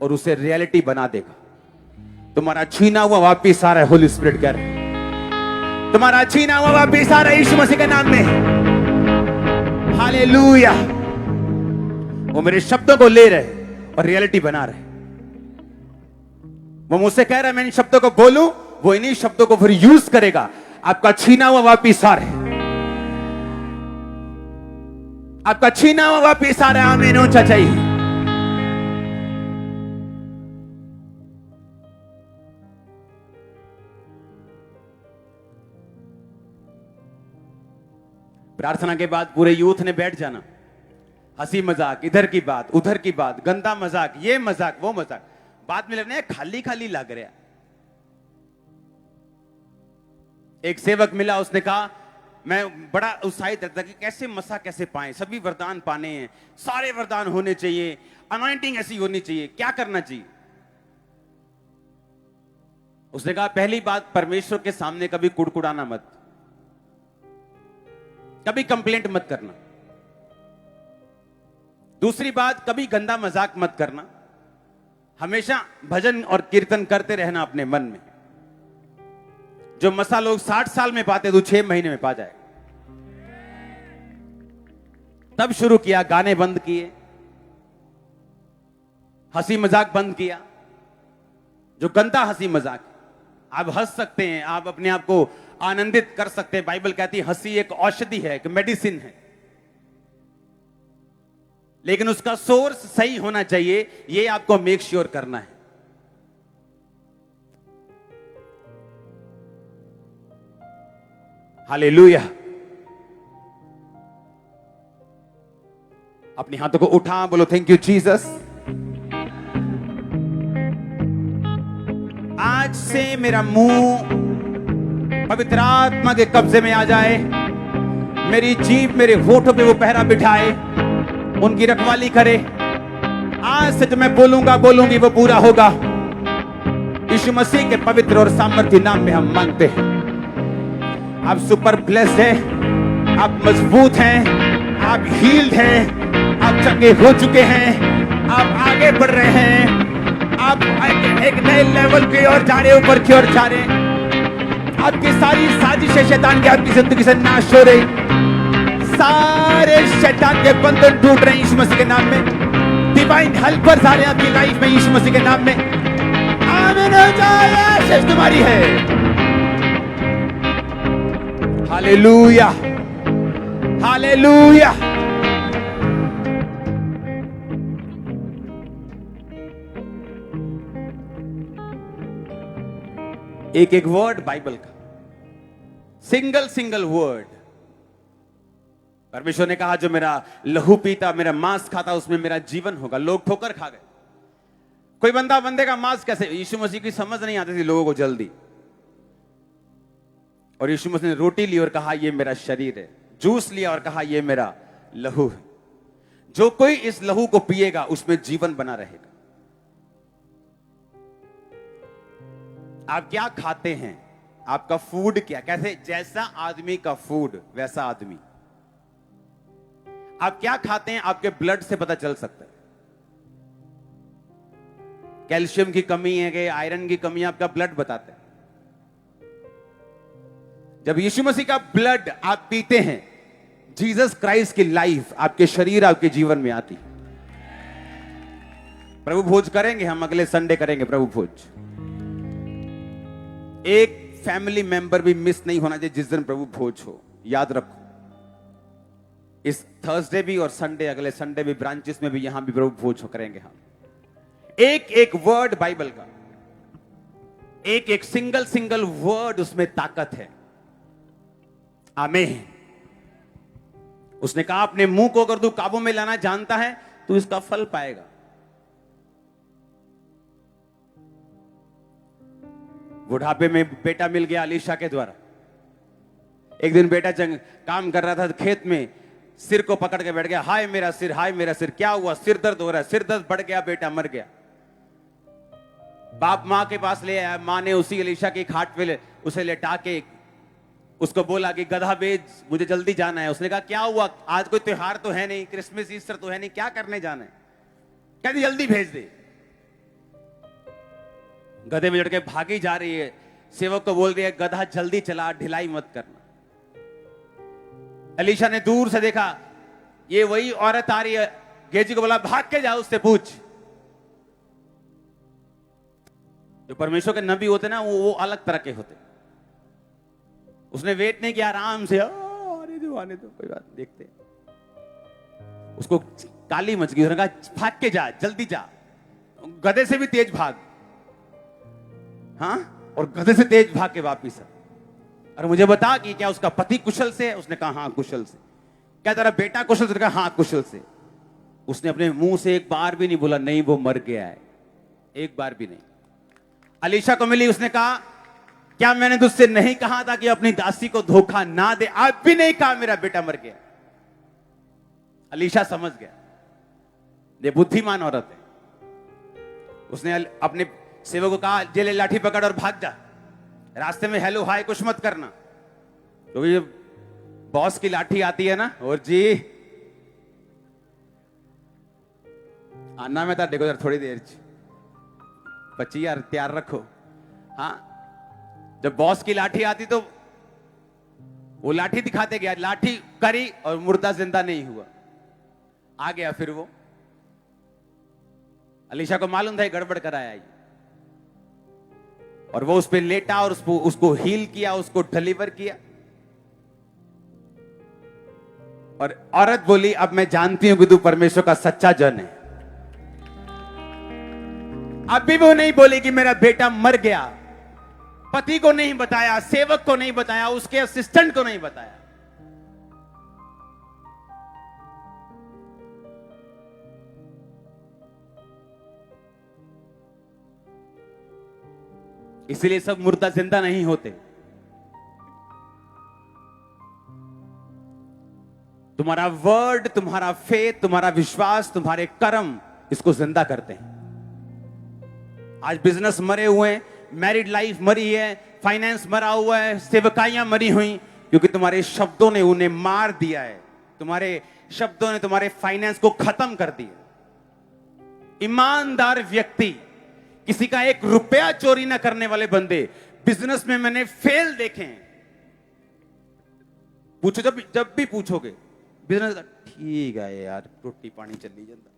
और उसे रियलिटी बना देगा। तुम्हारा छीना हुआ वापिस आ रहा है, होली स्पिरिट कह रहा है, तुम्हारा छीना हुआ वापिस आ रहा है यीशु मसीह के नाम में। हालेलुया। वो मेरे शब्दों को ले रहे और रियलिटी बना रहे। वो मुझसे कह रहा है मैं इन शब्दों को बोलूं, वो इन्हीं शब्दों को फिर यूज करेगा। आपका छीना हुआ वापिस आ रहा है, आपका छीना हुआ वापिस आ रहा है। आमीन ऊंचा चाहिए। प्रार्थना के बाद पूरे यूथ ने बैठ जाना। हंसी मजाक, इधर की बात उधर की बात, गंदा मजाक, ये मजाक वो मजाक, बाद में लगने खाली खाली लग रहा। एक सेवक मिला, उसने कहा मैं बड़ा उत्साहित रहता कि कैसे मसा कैसे पाए, सभी वरदान पाने हैं, सारे वरदान होने चाहिए, अनॉइंटिंग ऐसी होनी चाहिए, क्या करना चाहिए? उसने कहा पहली बात, परमेश्वर के सामने कभी कुड़कुड़ाना मत, कभी कंप्लेंट मत करना। दूसरी बात, कभी गंदा मजाक मत करना, हमेशा भजन और कीर्तन करते रहना अपने मन में। जो मसा लोग 60 साल में पाते तू 6 महीने में पा जाए। तब शुरू किया, गाने बंद किए, हंसी मजाक बंद किया, जो गंदा हंसी मजाक। आप हंस सकते हैं, आप अपने आप को आनंदित कर सकते हैं। बाइबल कहती है हंसी एक औषधि है, एक मेडिसिन है, लेकिन उसका सोर्स सही होना चाहिए, यह आपको मेक श्योर करना है। हालेलुया। अपने हाथों को उठा, बोलो थैंक यू जीसस। आज से मेरा मुंह पवित्र आत्मा के कब्जे में आ जाए, मेरी जीभ मेरे होठों पे वो पहरा बिठाए, उनकी रखवाली करे। आज से जो मैं बोलूंगा बोलूंगी वो पूरा होगा। यीशु मसीह के पवित्र और सामर्थ्य नाम में हम मांगते हैं। आप सुपर ब्लेस्ड हैं, आप मजबूत हैं, आप हील्ड हैं, आप चंगे हो चुके हैं, आप आगे बढ़ रहे हैं, आप एक नए लेवल की ओर जा रहे, ऊपर की ओर जा रहे। आपकी सारी साजिशें शैतान की आपकी जिंदगी से नाश हो रही, सारे शैतान के बंधन टूट रहे हैं यीशु मसीह के नाम में। डिवाइन हेल्पर्स आ रहे हैं आपकी लाइफ में यीशु मसीह के नाम में। आमीन हो जाए, आशीष तुम्हारी है। Hallelujah, hallelujah. एक एक वर्ड बाइबल का, सिंगल सिंगल वर्ड। परमेश्वर ने कहा जो मेरा लहू पीता, मेरा मांस खाता, उसमें मेरा जीवन होगा। लोग ठोकर खा गए। कोई बंदा बंदे का मांस कैसे? यीशु मसीह की समझ नहीं आती थी लोगों को जल्दी। और यीशु मसीह ने रोटी ली और कहा यह मेरा शरीर है, जूस लिया और कहा यह मेरा लहू है। जो कोई इस लहू को पिएगा उसमें जीवन बना रहेगा। आप क्या खाते हैं, आपका फूड क्या, कैसे? जैसा आदमी का फूड वैसा आदमी। आप क्या खाते हैं आपके ब्लड से पता चल सकता है। कैल्शियम की कमी है कि आयरन की कमी, आपका ब्लड बताता है। जब यीशु मसीह का ब्लड आप पीते हैं, जीसस क्राइस्ट की लाइफ आपके शरीर, आपके जीवन में आती। प्रभु भोज करेंगे हम, अगले संडे करेंगे प्रभु भोज। एक फैमिली मेंबर भी मिस नहीं होना चाहिए जिस दिन प्रभु भोज हो। याद रखो, इस थर्सडे भी और संडे, अगले संडे भी, ब्रांचेस में भी, यहां भी प्रभु भोज हो करेंगे हम। एक एक वर्ड बाइबल का, एक एक सिंगल सिंगल वर्ड, उसमें ताकत है। आमीन। उसने कहा अपने मुंह को अगर तू काबू में लाना जानता है तो इसका फल पाएगा। बुढ़ापे में बेटा मिल गया अलीशा के द्वारा। एक दिन बेटा काम कर रहा था खेत में, सिर को पकड़ के बैठ गया। हाय मेरा सिर, हाय मेरा सिर। क्या हुआ? सिर दर्द हो रहा है। सिर दर्द बढ़ गया, बेटा मर गया। बाप मां के पास ले आया। मां ने उसी अलीशा की खाट पे उसे लेटा के उसको बोला कि गधा बेच, मुझे जल्दी जाना है। उसने कहा क्या हुआ? आज कोई त्योहार तो है नहीं, क्रिसमस ईस्टर तो है नहीं, क्या करने जाना है? कहती जल्दी भेज दे। गधे में चढ़ के भागी जा रही है। सेवक को बोल रही है गधा जल्दी चला, ढिलाई मत करना। अलीशा ने दूर से देखा, ये वही औरत आ रही है। गेजी को बोला भाग के जाओ, उससे पूछ। जो परमेश्वर के नबी होते ना, वो अलग तरह के होते। उसने वेट नहीं किया, आराम से आने दो, कोई बात देखते। उसको काली मच गई। उसने कहा भाग के जा, जल्दी जा। गधे से भी तेज भाग। हाँ, और गधे से तेज भाग के वापिस आ। और मुझे बता कि क्या उसका पति कुशल से है? उसने कहा हाँ कुशल से। क्या तेरा बेटा कुशल से? कहा हाँ कुशल से। उसने अपने मुंह से एक बार भी नहीं बोला नहीं वो मर गया है, एक बार भी नहीं। अलीशा को मिली, उसने कहा क्या मैंने तुझसे नहीं कहा था कि अपनी दासी को धोखा ना दे? आप भी नहीं कहा मेरा बेटा मर गया। अलीशा समझ गया, ये बुद्धिमान औरत है। उसने अपने सेवक को कहा जे ले लाठी पकड़ और भाग जा। रास्ते में हेलो हाय कुछ मत करना, क्योंकि ये बॉस की लाठी आती है ना। और जी आना में था, देखो यार थोड़ी देर बच्ची यार तैयार रखो। हाँ, जब बॉस की लाठी आती तो वो लाठी दिखाते गया, लाठी करी और मुर्दा जिंदा नहीं हुआ, आ गया फिर वो। अलीशा को मालूम था ये गड़बड़ कराया ये, और वो उस पर लेटा और उसको हील किया, उसको डिलीवर किया। और औरत बोली, अब मैं जानती हूं कि तू परमेश्वर का सच्चा जन है। अभी वो नहीं बोली कि मेरा बेटा मर गया, पति को नहीं बताया, सेवक को नहीं बताया, उसके असिस्टेंट को नहीं बताया। इसलिए सब मुर्दा जिंदा नहीं होते। तुम्हारा वर्ड, तुम्हारा फेथ, तुम्हारा विश्वास, तुम्हारे कर्म इसको जिंदा करते हैं। आज बिजनेस मरे हुए हैं, मैरिड लाइफ मरी है, फाइनेंस मरा हुआ है, सेवकाइयां मरी हुई, क्योंकि तुम्हारे शब्दों ने उन्हें मार दिया है। तुम्हारे शब्दों ने तुम्हारे फाइनेंस को खत्म कर दिया। ईमानदार व्यक्ति, किसी का एक रुपया चोरी ना करने वाले बंदे बिजनेस में मैंने फेल देखे हैं। पूछो, जब भी पूछोगे बिजनेस, ठीक है यार, रोटी पानी चली जाता,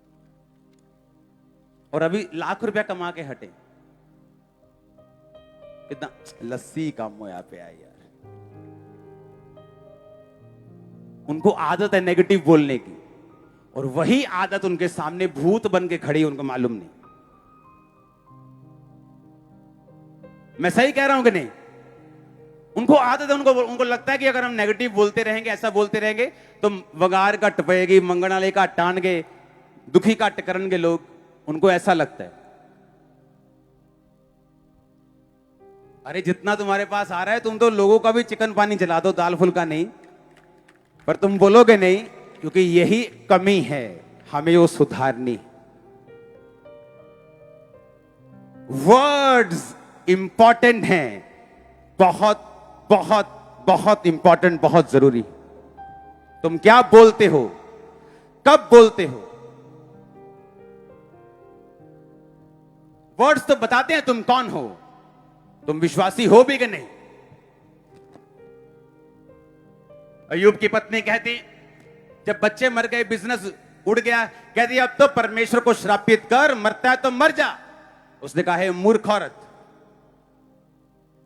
और अभी लाख रुपया कमा के हटे, कितना लस्सी काम होया पे आया यार। उनको आदत है नेगेटिव बोलने की, और वही आदत उनके सामने भूत बन के खड़ी, उनको मालूम नहीं। मैं सही कह रहा हूं कि नहीं? उनको आदत है, उनको लगता है कि अगर हम नेगेटिव बोलते रहेंगे, ऐसा बोलते रहेंगे, तो वगार घट पएगी, मंगणाले का टानगे, दुखी का टकरनगे लोग, उनको ऐसा लगता है। अरे जितना तुम्हारे पास आ रहा है, तुम तो लोगों का भी चिकन पानी चला दो, दाल फुल्का नहीं, पर तुम बोलोगे नहीं, क्योंकि यही कमी है, हमें वो सुधारनी। वर्ड्स इंपॉर्टेंट हैं, बहुत बहुत बहुत इंपॉर्टेंट, बहुत जरूरी। तुम क्या बोलते हो, कब बोलते हो? वर्ड्स तो बताते हैं तुम कौन हो, तुम विश्वासी हो भी कि नहीं। अय्यूब की पत्नी कहती, जब बच्चे मर गए, बिजनेस उड़ गया, कहती अब तो परमेश्वर को श्रापित कर, मरता है तो मर जा। उसने कहा, है मूर्ख औरत,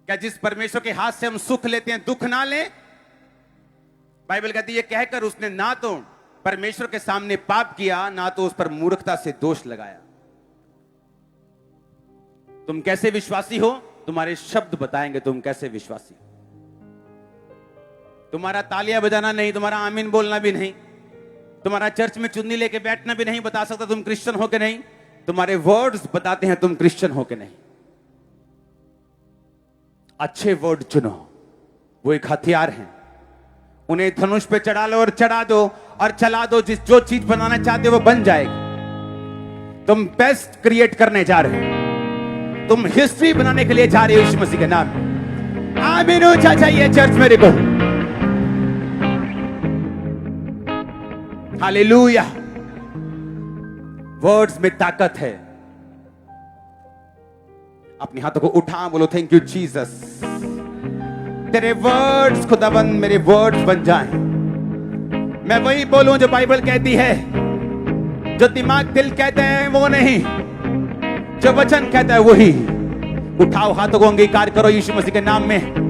क्या जिस परमेश्वर के हाथ से हम सुख लेते हैं दुख ना लें? बाइबल कहती है, कहकर उसने ना तो परमेश्वर के सामने पाप किया, ना तो उस पर मूर्खता से दोष लगाया। तुम कैसे विश्वासी हो, तुम्हारे शब्द बताएंगे तुम कैसे विश्वासी। तुम्हारा तालियां बजाना नहीं, तुम्हारा आमीन बोलना भी नहीं, तुम्हारा चर्च में चुन्नी लेके बैठना भी नहीं बता सकता तुम क्रिश्चियन हो कि नहीं। तुम्हारे वर्ड्स बताते हैं तुम क्रिश्चियन हो कि नहीं। अच्छे वर्ड चुनो, वो एक हथियार है, उन्हें धनुष पे चढ़ा लो और चढ़ा दो और चला दो। जो चीज बनाना चाहते हो वो बन जाएगी। तुम बेस्ट क्रिएट करने जा रहे हो, तुम हिस्ट्री बनाने के लिए जा रहे हो यीशु मसीह के नाम में। आमीन ऊंचा चाहिए चर्च मेरे को। हालेलुया। वर्ड्स में ताकत है। अपने हाथों को उठा, बोलो थैंक यू जीसस। तेरे वर्ड्स खुदाबंद मेरे वर्ड्स बन जाएं। मैं वही बोलूं जो बाइबल कहती है, जो दिमाग दिल कहते हैं वो नहीं, जो वचन कहता है वही। उठाओ हाथों को, अंगीकार करो यीशु मसीह के नाम में।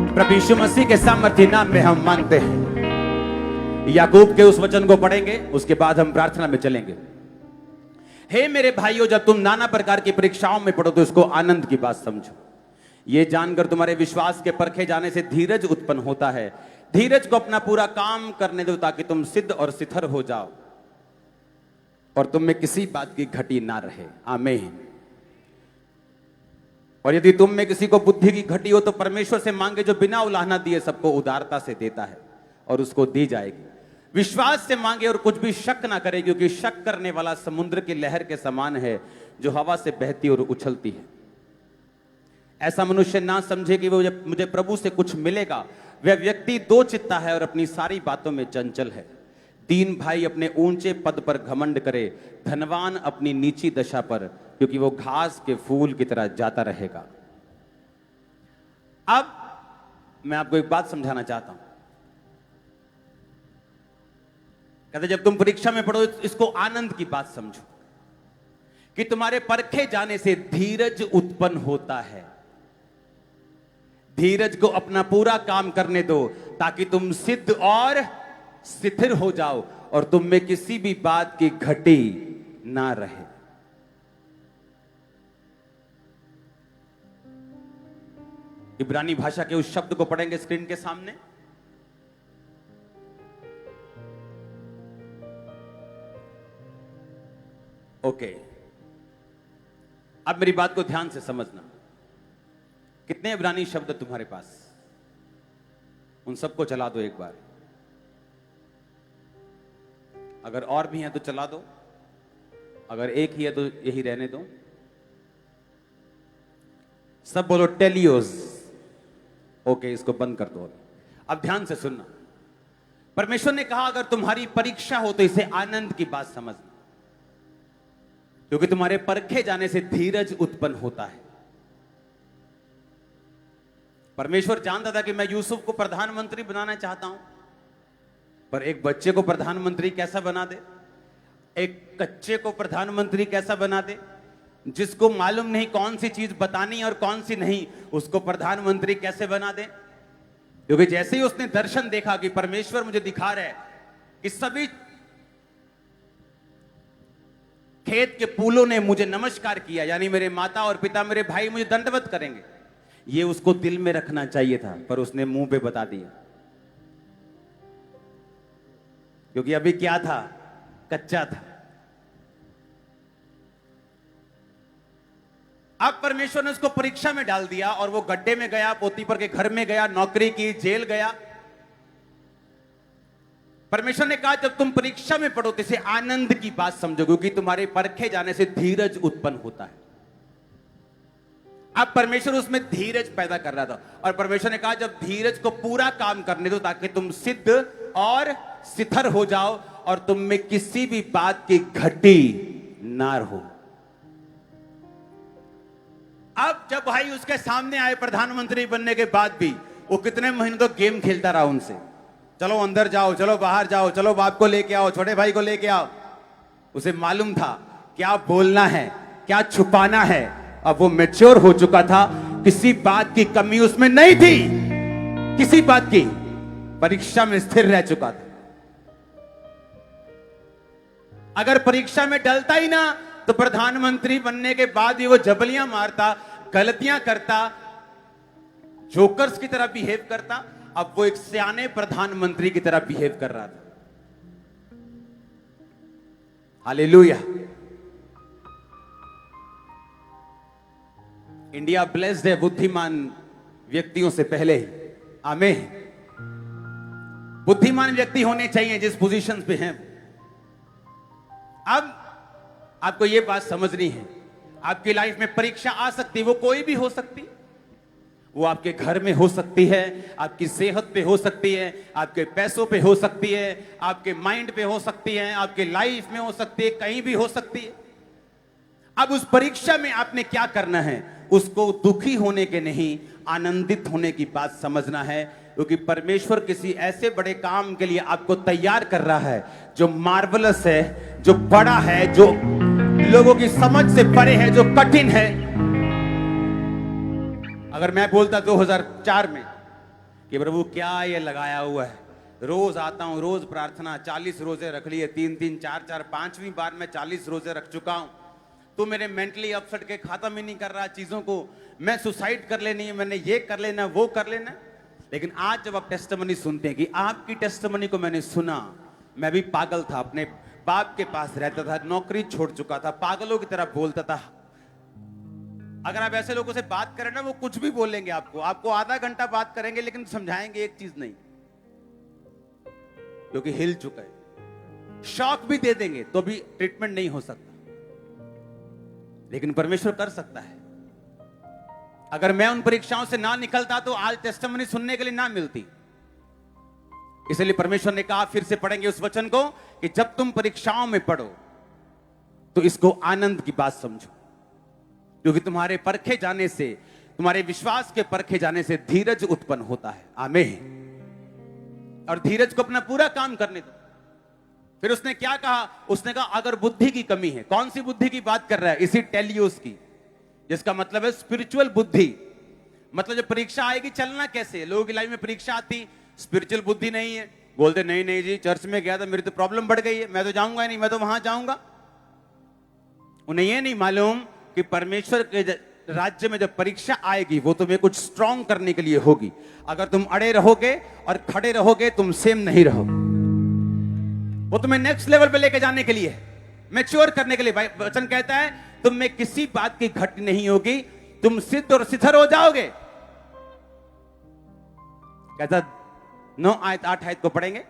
प्रभु यीशु मसीह के सामर्थ्य नाम में हम मानते हैं। याकूब के उस वचन को पढ़ेंगे, उसके बाद हम प्रार्थना में चलेंगे। हे मेरे भाइयों, जब तुम नाना प्रकार की परीक्षाओं में पढ़ो तो इसको आनंद की बात समझो। ये जानकर तुम्हारे विश्वास के परखे जाने से धीरज उत्पन्न होता है। धीरज को अपना पूरा काम करने दो ताकि तुम सिद्ध और सिथर हो जाओ। और तुम में किसी बात की घटी ना रहे। आमीन। और यदि तुम में किसी को बुद्धि की घटी हो तो परमेश्वर से मांगे, जो बिना उलाहना दिए सबको उदारता से देता है और उसको दी जाएगी। विश्वास से मांगे और कुछ भी शक ना करे, क्योंकि शक करने वाला समुद्र की लहर के समान है जो हवा से बहती और उछलती है। ऐसा मनुष्य ना समझे कि वो मुझे प्रभु से कुछ मिलेगा। वह व्यक्ति दो चित्ता है और अपनी सारी बातों में चंचल है। दीन भाई अपने ऊंचे पद पर घमंड करे, धनवान अपनी नीची दशा पर, क्योंकि वो घास के फूल की तरह जाता रहेगा। अब मैं आपको एक बात समझाना चाहता हूं। कहते जब तुम परीक्षा में पढ़ो इसको आनंद की बात समझो कि तुम्हारे परखे जाने से धीरज उत्पन्न होता है। धीरज को अपना पूरा काम करने दो ताकि तुम सिद्ध और स्थिर हो जाओ और तुम में किसी भी बात की घटी ना रहे। इब्रानी भाषा के उस शब्द को पढ़ेंगे स्क्रीन के सामने। ओके, अब मेरी बात को ध्यान से समझना। कितने इब्रानी शब्द तुम्हारे पास? उन सबको चला दो एक बार। अगर और भी हैं तो चला दो, अगर एक ही है तो यही रहने दो। सब बोलो टेलियोस। ओके, इसको बंद कर दो। अब ध्यान से सुनना। परमेश्वर ने कहा अगर तुम्हारी परीक्षा हो तो इसे आनंद की बात समझना, क्योंकि तुम्हारे परखे जाने से धीरज उत्पन्न होता है। परमेश्वर जानता था कि मैं यूसुफ को प्रधानमंत्री बनाना चाहता हूं, पर एक बच्चे को प्रधानमंत्री कैसा बना दे, एक कच्चे को प्रधानमंत्री कैसा बना दे, जिसको मालूम नहीं कौन सी चीज बतानी और कौन सी नहीं, उसको प्रधानमंत्री कैसे बना दे। क्योंकि जैसे ही उसने दर्शन देखा कि परमेश्वर मुझे दिखा रहा है कि सभी खेत के फूलों ने मुझे नमस्कार किया, यानी मेरे माता और पिता, मेरे भाई मुझे दंडवत करेंगे, ये उसको दिल में रखना चाहिए था, पर उसने मुंह पे बता दिया। क्योंकि अभी क्या था, कच्चा था। अब परमेश्वर ने उसको परीक्षा में डाल दिया और वो गड्ढे में गया, पोतीपर के घर में गया, नौकरी की, जेल गया। परमेश्वर ने कहा जब तुम परीक्षा में पढ़ो तो इसे आनंद की बात समझो, क्योंकि तुम्हारे परखे जाने से धीरज उत्पन्न होता है। अब परमेश्वर उसमें धीरज पैदा कर रहा था और परमेश्वर ने कहा जब धीरज को पूरा काम करने दो ताकि तुम सिद्ध और स्थिर हो जाओ और तुम में किसी भी बात की घटी ना हो। अब जब भाई उसके सामने आए प्रधानमंत्री बनने के बाद भी, वो कितने महीनों तो गेम खेलता रहा उनसे, चलो अंदर जाओ, चलो बाहर जाओ, चलो बाप को लेके आओ, छोटे भाई को लेके आओ। उसे मालूम था क्या बोलना है, क्या छुपाना है। अब वो मैच्योर हो चुका था, किसी बात की कमी उसमें नहीं थी, किसी बात की। परीक्षा में स्थिर रह चुका था। अगर परीक्षा में डलता ही ना तो प्रधानमंत्री बनने के बाद भी वो जबलियां मारता, गलतियां करता, जोकर्स की तरह बिहेव करता। अब वो एक सियाने प्रधानमंत्री की तरह बिहेव कर रहा था। हालेलुया। इंडिया ब्लेस्ड है बुद्धिमान व्यक्तियों से पहले ही। आमीन। बुद्धिमान व्यक्ति होने चाहिए जिस पोजीशन पे हैं। अब आपको यह बात समझनी है, आपकी लाइफ में परीक्षा आ सकती है, वो कोई भी हो सकती है। वो आपके घर में हो सकती है, आपकी सेहत पे हो सकती है, आपके पैसों पे हो सकती है, आपके माइंड पे हो सकती है, आपके लाइफ में हो सकती है, कहीं भी हो सकती है। अब उस परीक्षा में आपने क्या करना है, उसको दुखी होने के नहीं, आनंदित होने की बात समझना है, क्योंकि परमेश्वर किसी ऐसे बड़े काम के लिए आपको तैयार कर रहा है जो मार्वलस है, जो बड़ा है, जो लोगों की समझ से परे है, जो कठिन है। अगर मैं बोलता 2004 में कि प्रभु क्या ये लगाया हुआ है, रोज आता हूं, रोज प्रार्थना, 40 रोजे रख लिए, 3-3, 4-4, 5वीं बार मैं 40 रोजे रख चुका हूं, तो मेरे मेंटली अपसेट के खत्म ही नहीं कर रहा चीजों को, मैं सुसाइड कर लेनी है, मैंने ये कर लेना, वो कर लेना। लेकिन आज जब आप टेस्टिमनी सुनते हैं कि आपकी टेस्टिमनी को मैंने सुना, मैं भी पागल था, अपने बाप के पास रहता था, नौकरी छोड़ चुका था, पागलों की तरह बोलता था। अगर आप ऐसे लोगों से बात करें ना, वो कुछ भी बोलेंगे आपको आधा घंटा बात करेंगे, लेकिन समझाएंगे एक चीज नहीं, क्योंकि हिल चुका है। शॉक भी दे देंगे तो भी ट्रीटमेंट नहीं हो सकता, लेकिन परमेश्वर कर सकता है। अगर मैं उन परीक्षाओं से ना निकलता तो आज टेस्टिमनी सुनने के लिए ना मिलती। इसलिए परमेश्वर ने कहा, फिर से पढ़ेंगे उस वचन को, कि जब तुम परीक्षाओं में पढ़ो तो इसको आनंद की बात समझो, क्योंकि तुम्हारे परखे जाने से, तुम्हारे विश्वास के परखे जाने से धीरज उत्पन्न होता है। आमीन। और धीरज को अपना पूरा काम करने दो। फिर उसने क्या कहा? उसने कहा, अगर बुद्धि की कमी है। कौन सी बुद्धि की बात कर रहा है? इसी टेलियोस की, जिसका मतलब है स्पिरिचुअल बुद्धि। मतलब जब परीक्षा आएगी, चलना कैसे? लोगों की लाइफ में परीक्षा आती, स्पिरिचुअल बुद्धि नहीं है, बोलते नहीं नहीं जी, चर्च में गया था, मेरी तो प्रॉब्लम बढ़ गई है, मैं तो जाऊंगा ही नहीं, मैं तो वहां जाऊंगा। उन्हें यह नहीं मालूम कि परमेश्वर के राज्य में जब परीक्षा आएगी, वो तुम्हें कुछ स्ट्रांग करने के लिए होगी। अगर तुम अड़े रहोगे और खड़े रहोगे, तुम सेम नहीं रहोगे। वो तुम्हें नेक्स्ट लेवल पे लेके जाने के लिए, मैच्योर करने के लिए। भाई वचन कहता है, तुम में किसी बात की घटी नहीं होगी, तुम सिद्ध और सिथर हो जाओगे। कहता 9 आयत 8 आयत को पढ़ेंगे।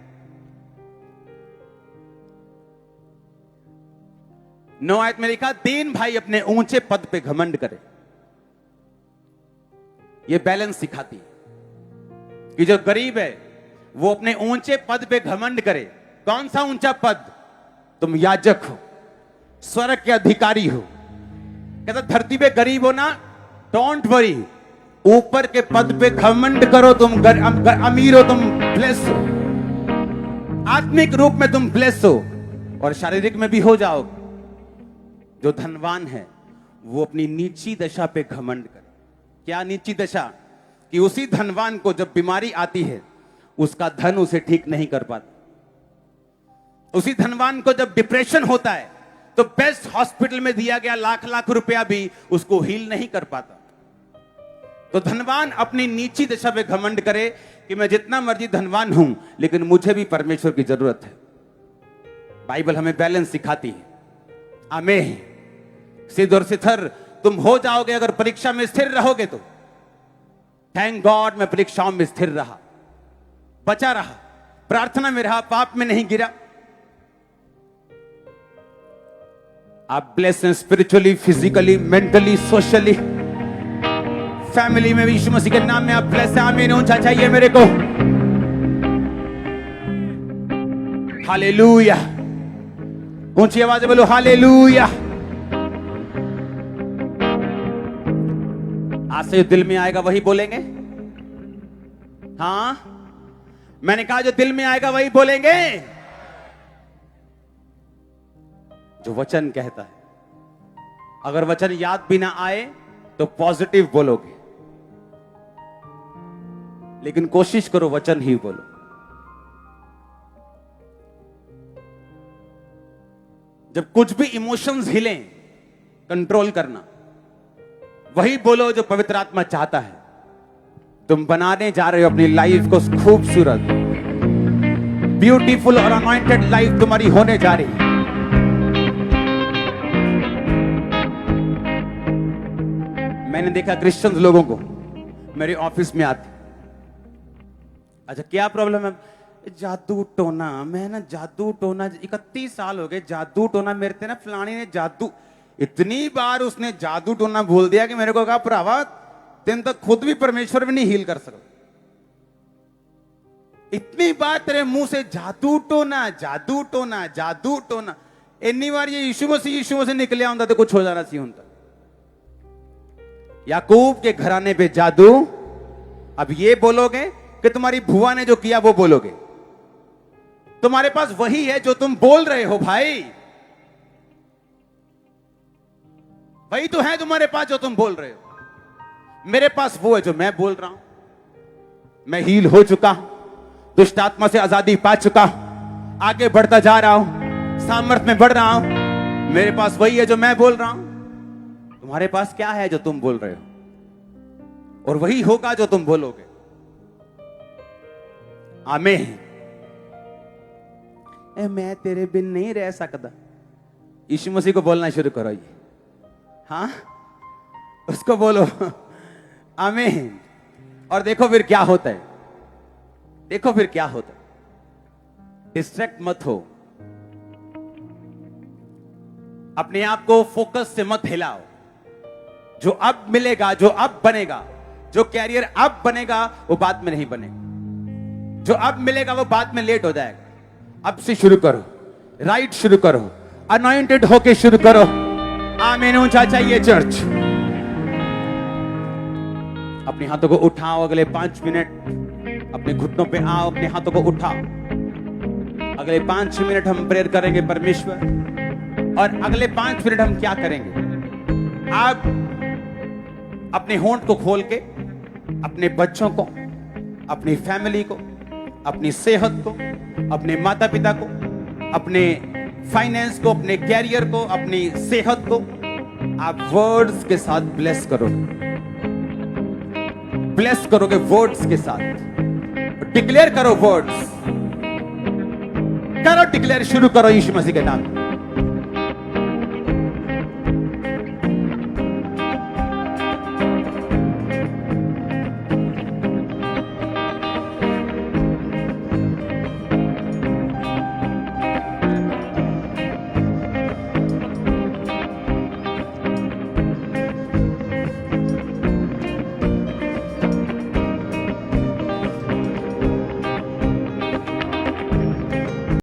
9 आयत में लिखा, तीन भाई अपने ऊंचे पद पे घमंड करे। ये बैलेंस सिखाती है कि जो गरीब है वो अपने ऊंचे पद पे घमंड करे। कौन सा ऊंचा पद? तुम याजक हो, स्वर्ग के अधिकारी हो। कहता धरती पे गरीब हो ना, डोंट वरी, ऊपर के पद पे घमंड करो। तुम अमीर हो, तुम ब्लेस हो, आत्मिक रूप में तुम ब्लेस हो, और शारीरिक में भी हो जाओगे। जो धनवान है वो अपनी नीची दशा पे घमंड करे। क्या नीची दशा? कि उसी धनवान को जब बीमारी आती है, उसका धन उसे ठीक नहीं कर पाता। उसी धनवान को जब डिप्रेशन होता है, तो बेस्ट हॉस्पिटल में दिया गया लाख लाख रुपया भी उसको हील नहीं कर पाता। तो धनवान अपनी नीची दशा पे घमंड करे कि मैं जितना मर्जी धनवान हूं, लेकिन मुझे भी परमेश्वर की जरूरत है। बाइबल हमें बैलेंस सिखाती है। आमीन। सिद्ध और सिथर तुम हो जाओगे अगर परीक्षा में स्थिर रहोगे तो। थैंक गॉड मैं परीक्षाओं में स्थिर रहा, बचा रहा, प्रार्थना में रहा, पाप में नहीं गिरा। आप ब्लेस्ड हैं spiritually, physically, mentally, socially, family में भी। यीशु मसीह के नाम में आप ब्लेस्ड हैं। आमीन। ऊंचा चाहिए मेरे को। हालेलुया। ऊंची आवाज में बोलो हालेलुया। आज से जो दिल में आएगा वही बोलेंगे। हाँ, मैंने कहा जो दिल में आएगा वही बोलेंगे। जो वचन कहता है। अगर वचन याद भी ना आए तो पॉजिटिव बोलोगे, लेकिन कोशिश करो वचन ही बोलो। जब कुछ भी इमोशंस हिलें, कंट्रोल करना। वही बोलो जो पवित्र आत्मा चाहता है। तुम बनाने जा रहे हो अपनी लाइफ को खूबसूरत, ब्यूटीफुल और अनॉइंटेड लाइफ तुम्हारी होने जा रही है। मैंने देखा क्रिश्चियन लोगों को मेरे ऑफिस में आते, अच्छा क्या प्रॉब्लम है? जादू टोना। मैं ना जादू टोना 31 साल हो गए, जादू टोना मेरे थे ना, फलानी ने जादू, इतनी बार उसने जादू टोना बोल दिया कि मेरे को कहा भरावा तुम तो खुद भी परमेश्वर भी नहीं हील कर सकते। इतनी बार तेरे मुंह से जादू टोना, जादू टोना, जादू टोना। इतनी बार ये यीशु मसीह निकले होता तो कुछ हो जाना चाहिए होता। याकूब के घराने पे जादू। अब ये बोलोगे कि तुम्हारी बुआ ने जो किया वो बोलोगे। तुम्हारे पास वही है जो तुम बोल रहे हो भाई, वही तो है तुम्हारे पास जो तुम बोल रहे हो। मेरे पास वो है जो मैं बोल रहा हूं। मैं हील हो चुका, दुष्ट आत्मा से आजादी पा चुका, आगे बढ़ता जा रहा हूं, सामर्थ्य में बढ़ रहा हूं। मेरे पास वही है जो मैं बोल रहा हूं। तुम्हारे पास क्या है जो तुम बोल रहे हो? और वही होगा जो तुम बोलोगे। आमीन। मैं तेरे बिन नहीं रह सकता। यीशु मसीह को बोलना शुरू करो ये, हाँ उसको बोलो आमीन। और देखो फिर क्या होता है, देखो फिर क्या होता है। डिस्ट्रैक्ट मत हो, अपने आप को फोकस से मत हिलाओ। जो अब मिलेगा, जो अब बनेगा, जो कैरियर अब बनेगा वो बाद में नहीं बनेगा। जो अब मिलेगा वो बाद में लेट हो जाएगा। अब से शुरू करो, राइट शुरू करो, अनॉइंटेड होके शुरू करो। आमीन ऊंचा चाहिए चर्च। अपने हाथों को उठाओ, अगले 5 मिनट अपने घुटनों पे आओ, अपने हाथों को उठाओ। अगले 5 मिनट हम प्रेयर करेंगे परमेश्वर। और अगले 5 मिनट हम क्या करेंगे, आप अपने होंठ को खोल के अपने बच्चों को, अपनी फैमिली को, अपनी सेहत को, अपने माता पिता को, अपने फाइनेंस को, अपने कैरियर को, अपनी सेहत को आप वर्ड्स के साथ ब्लेस करोगे। ब्लेस करोगे वर्ड्स के साथ। डिक्लेयर करो वर्ड्स, करो डिक्लेयर, शुरू करो यीशु मसीह के नाम।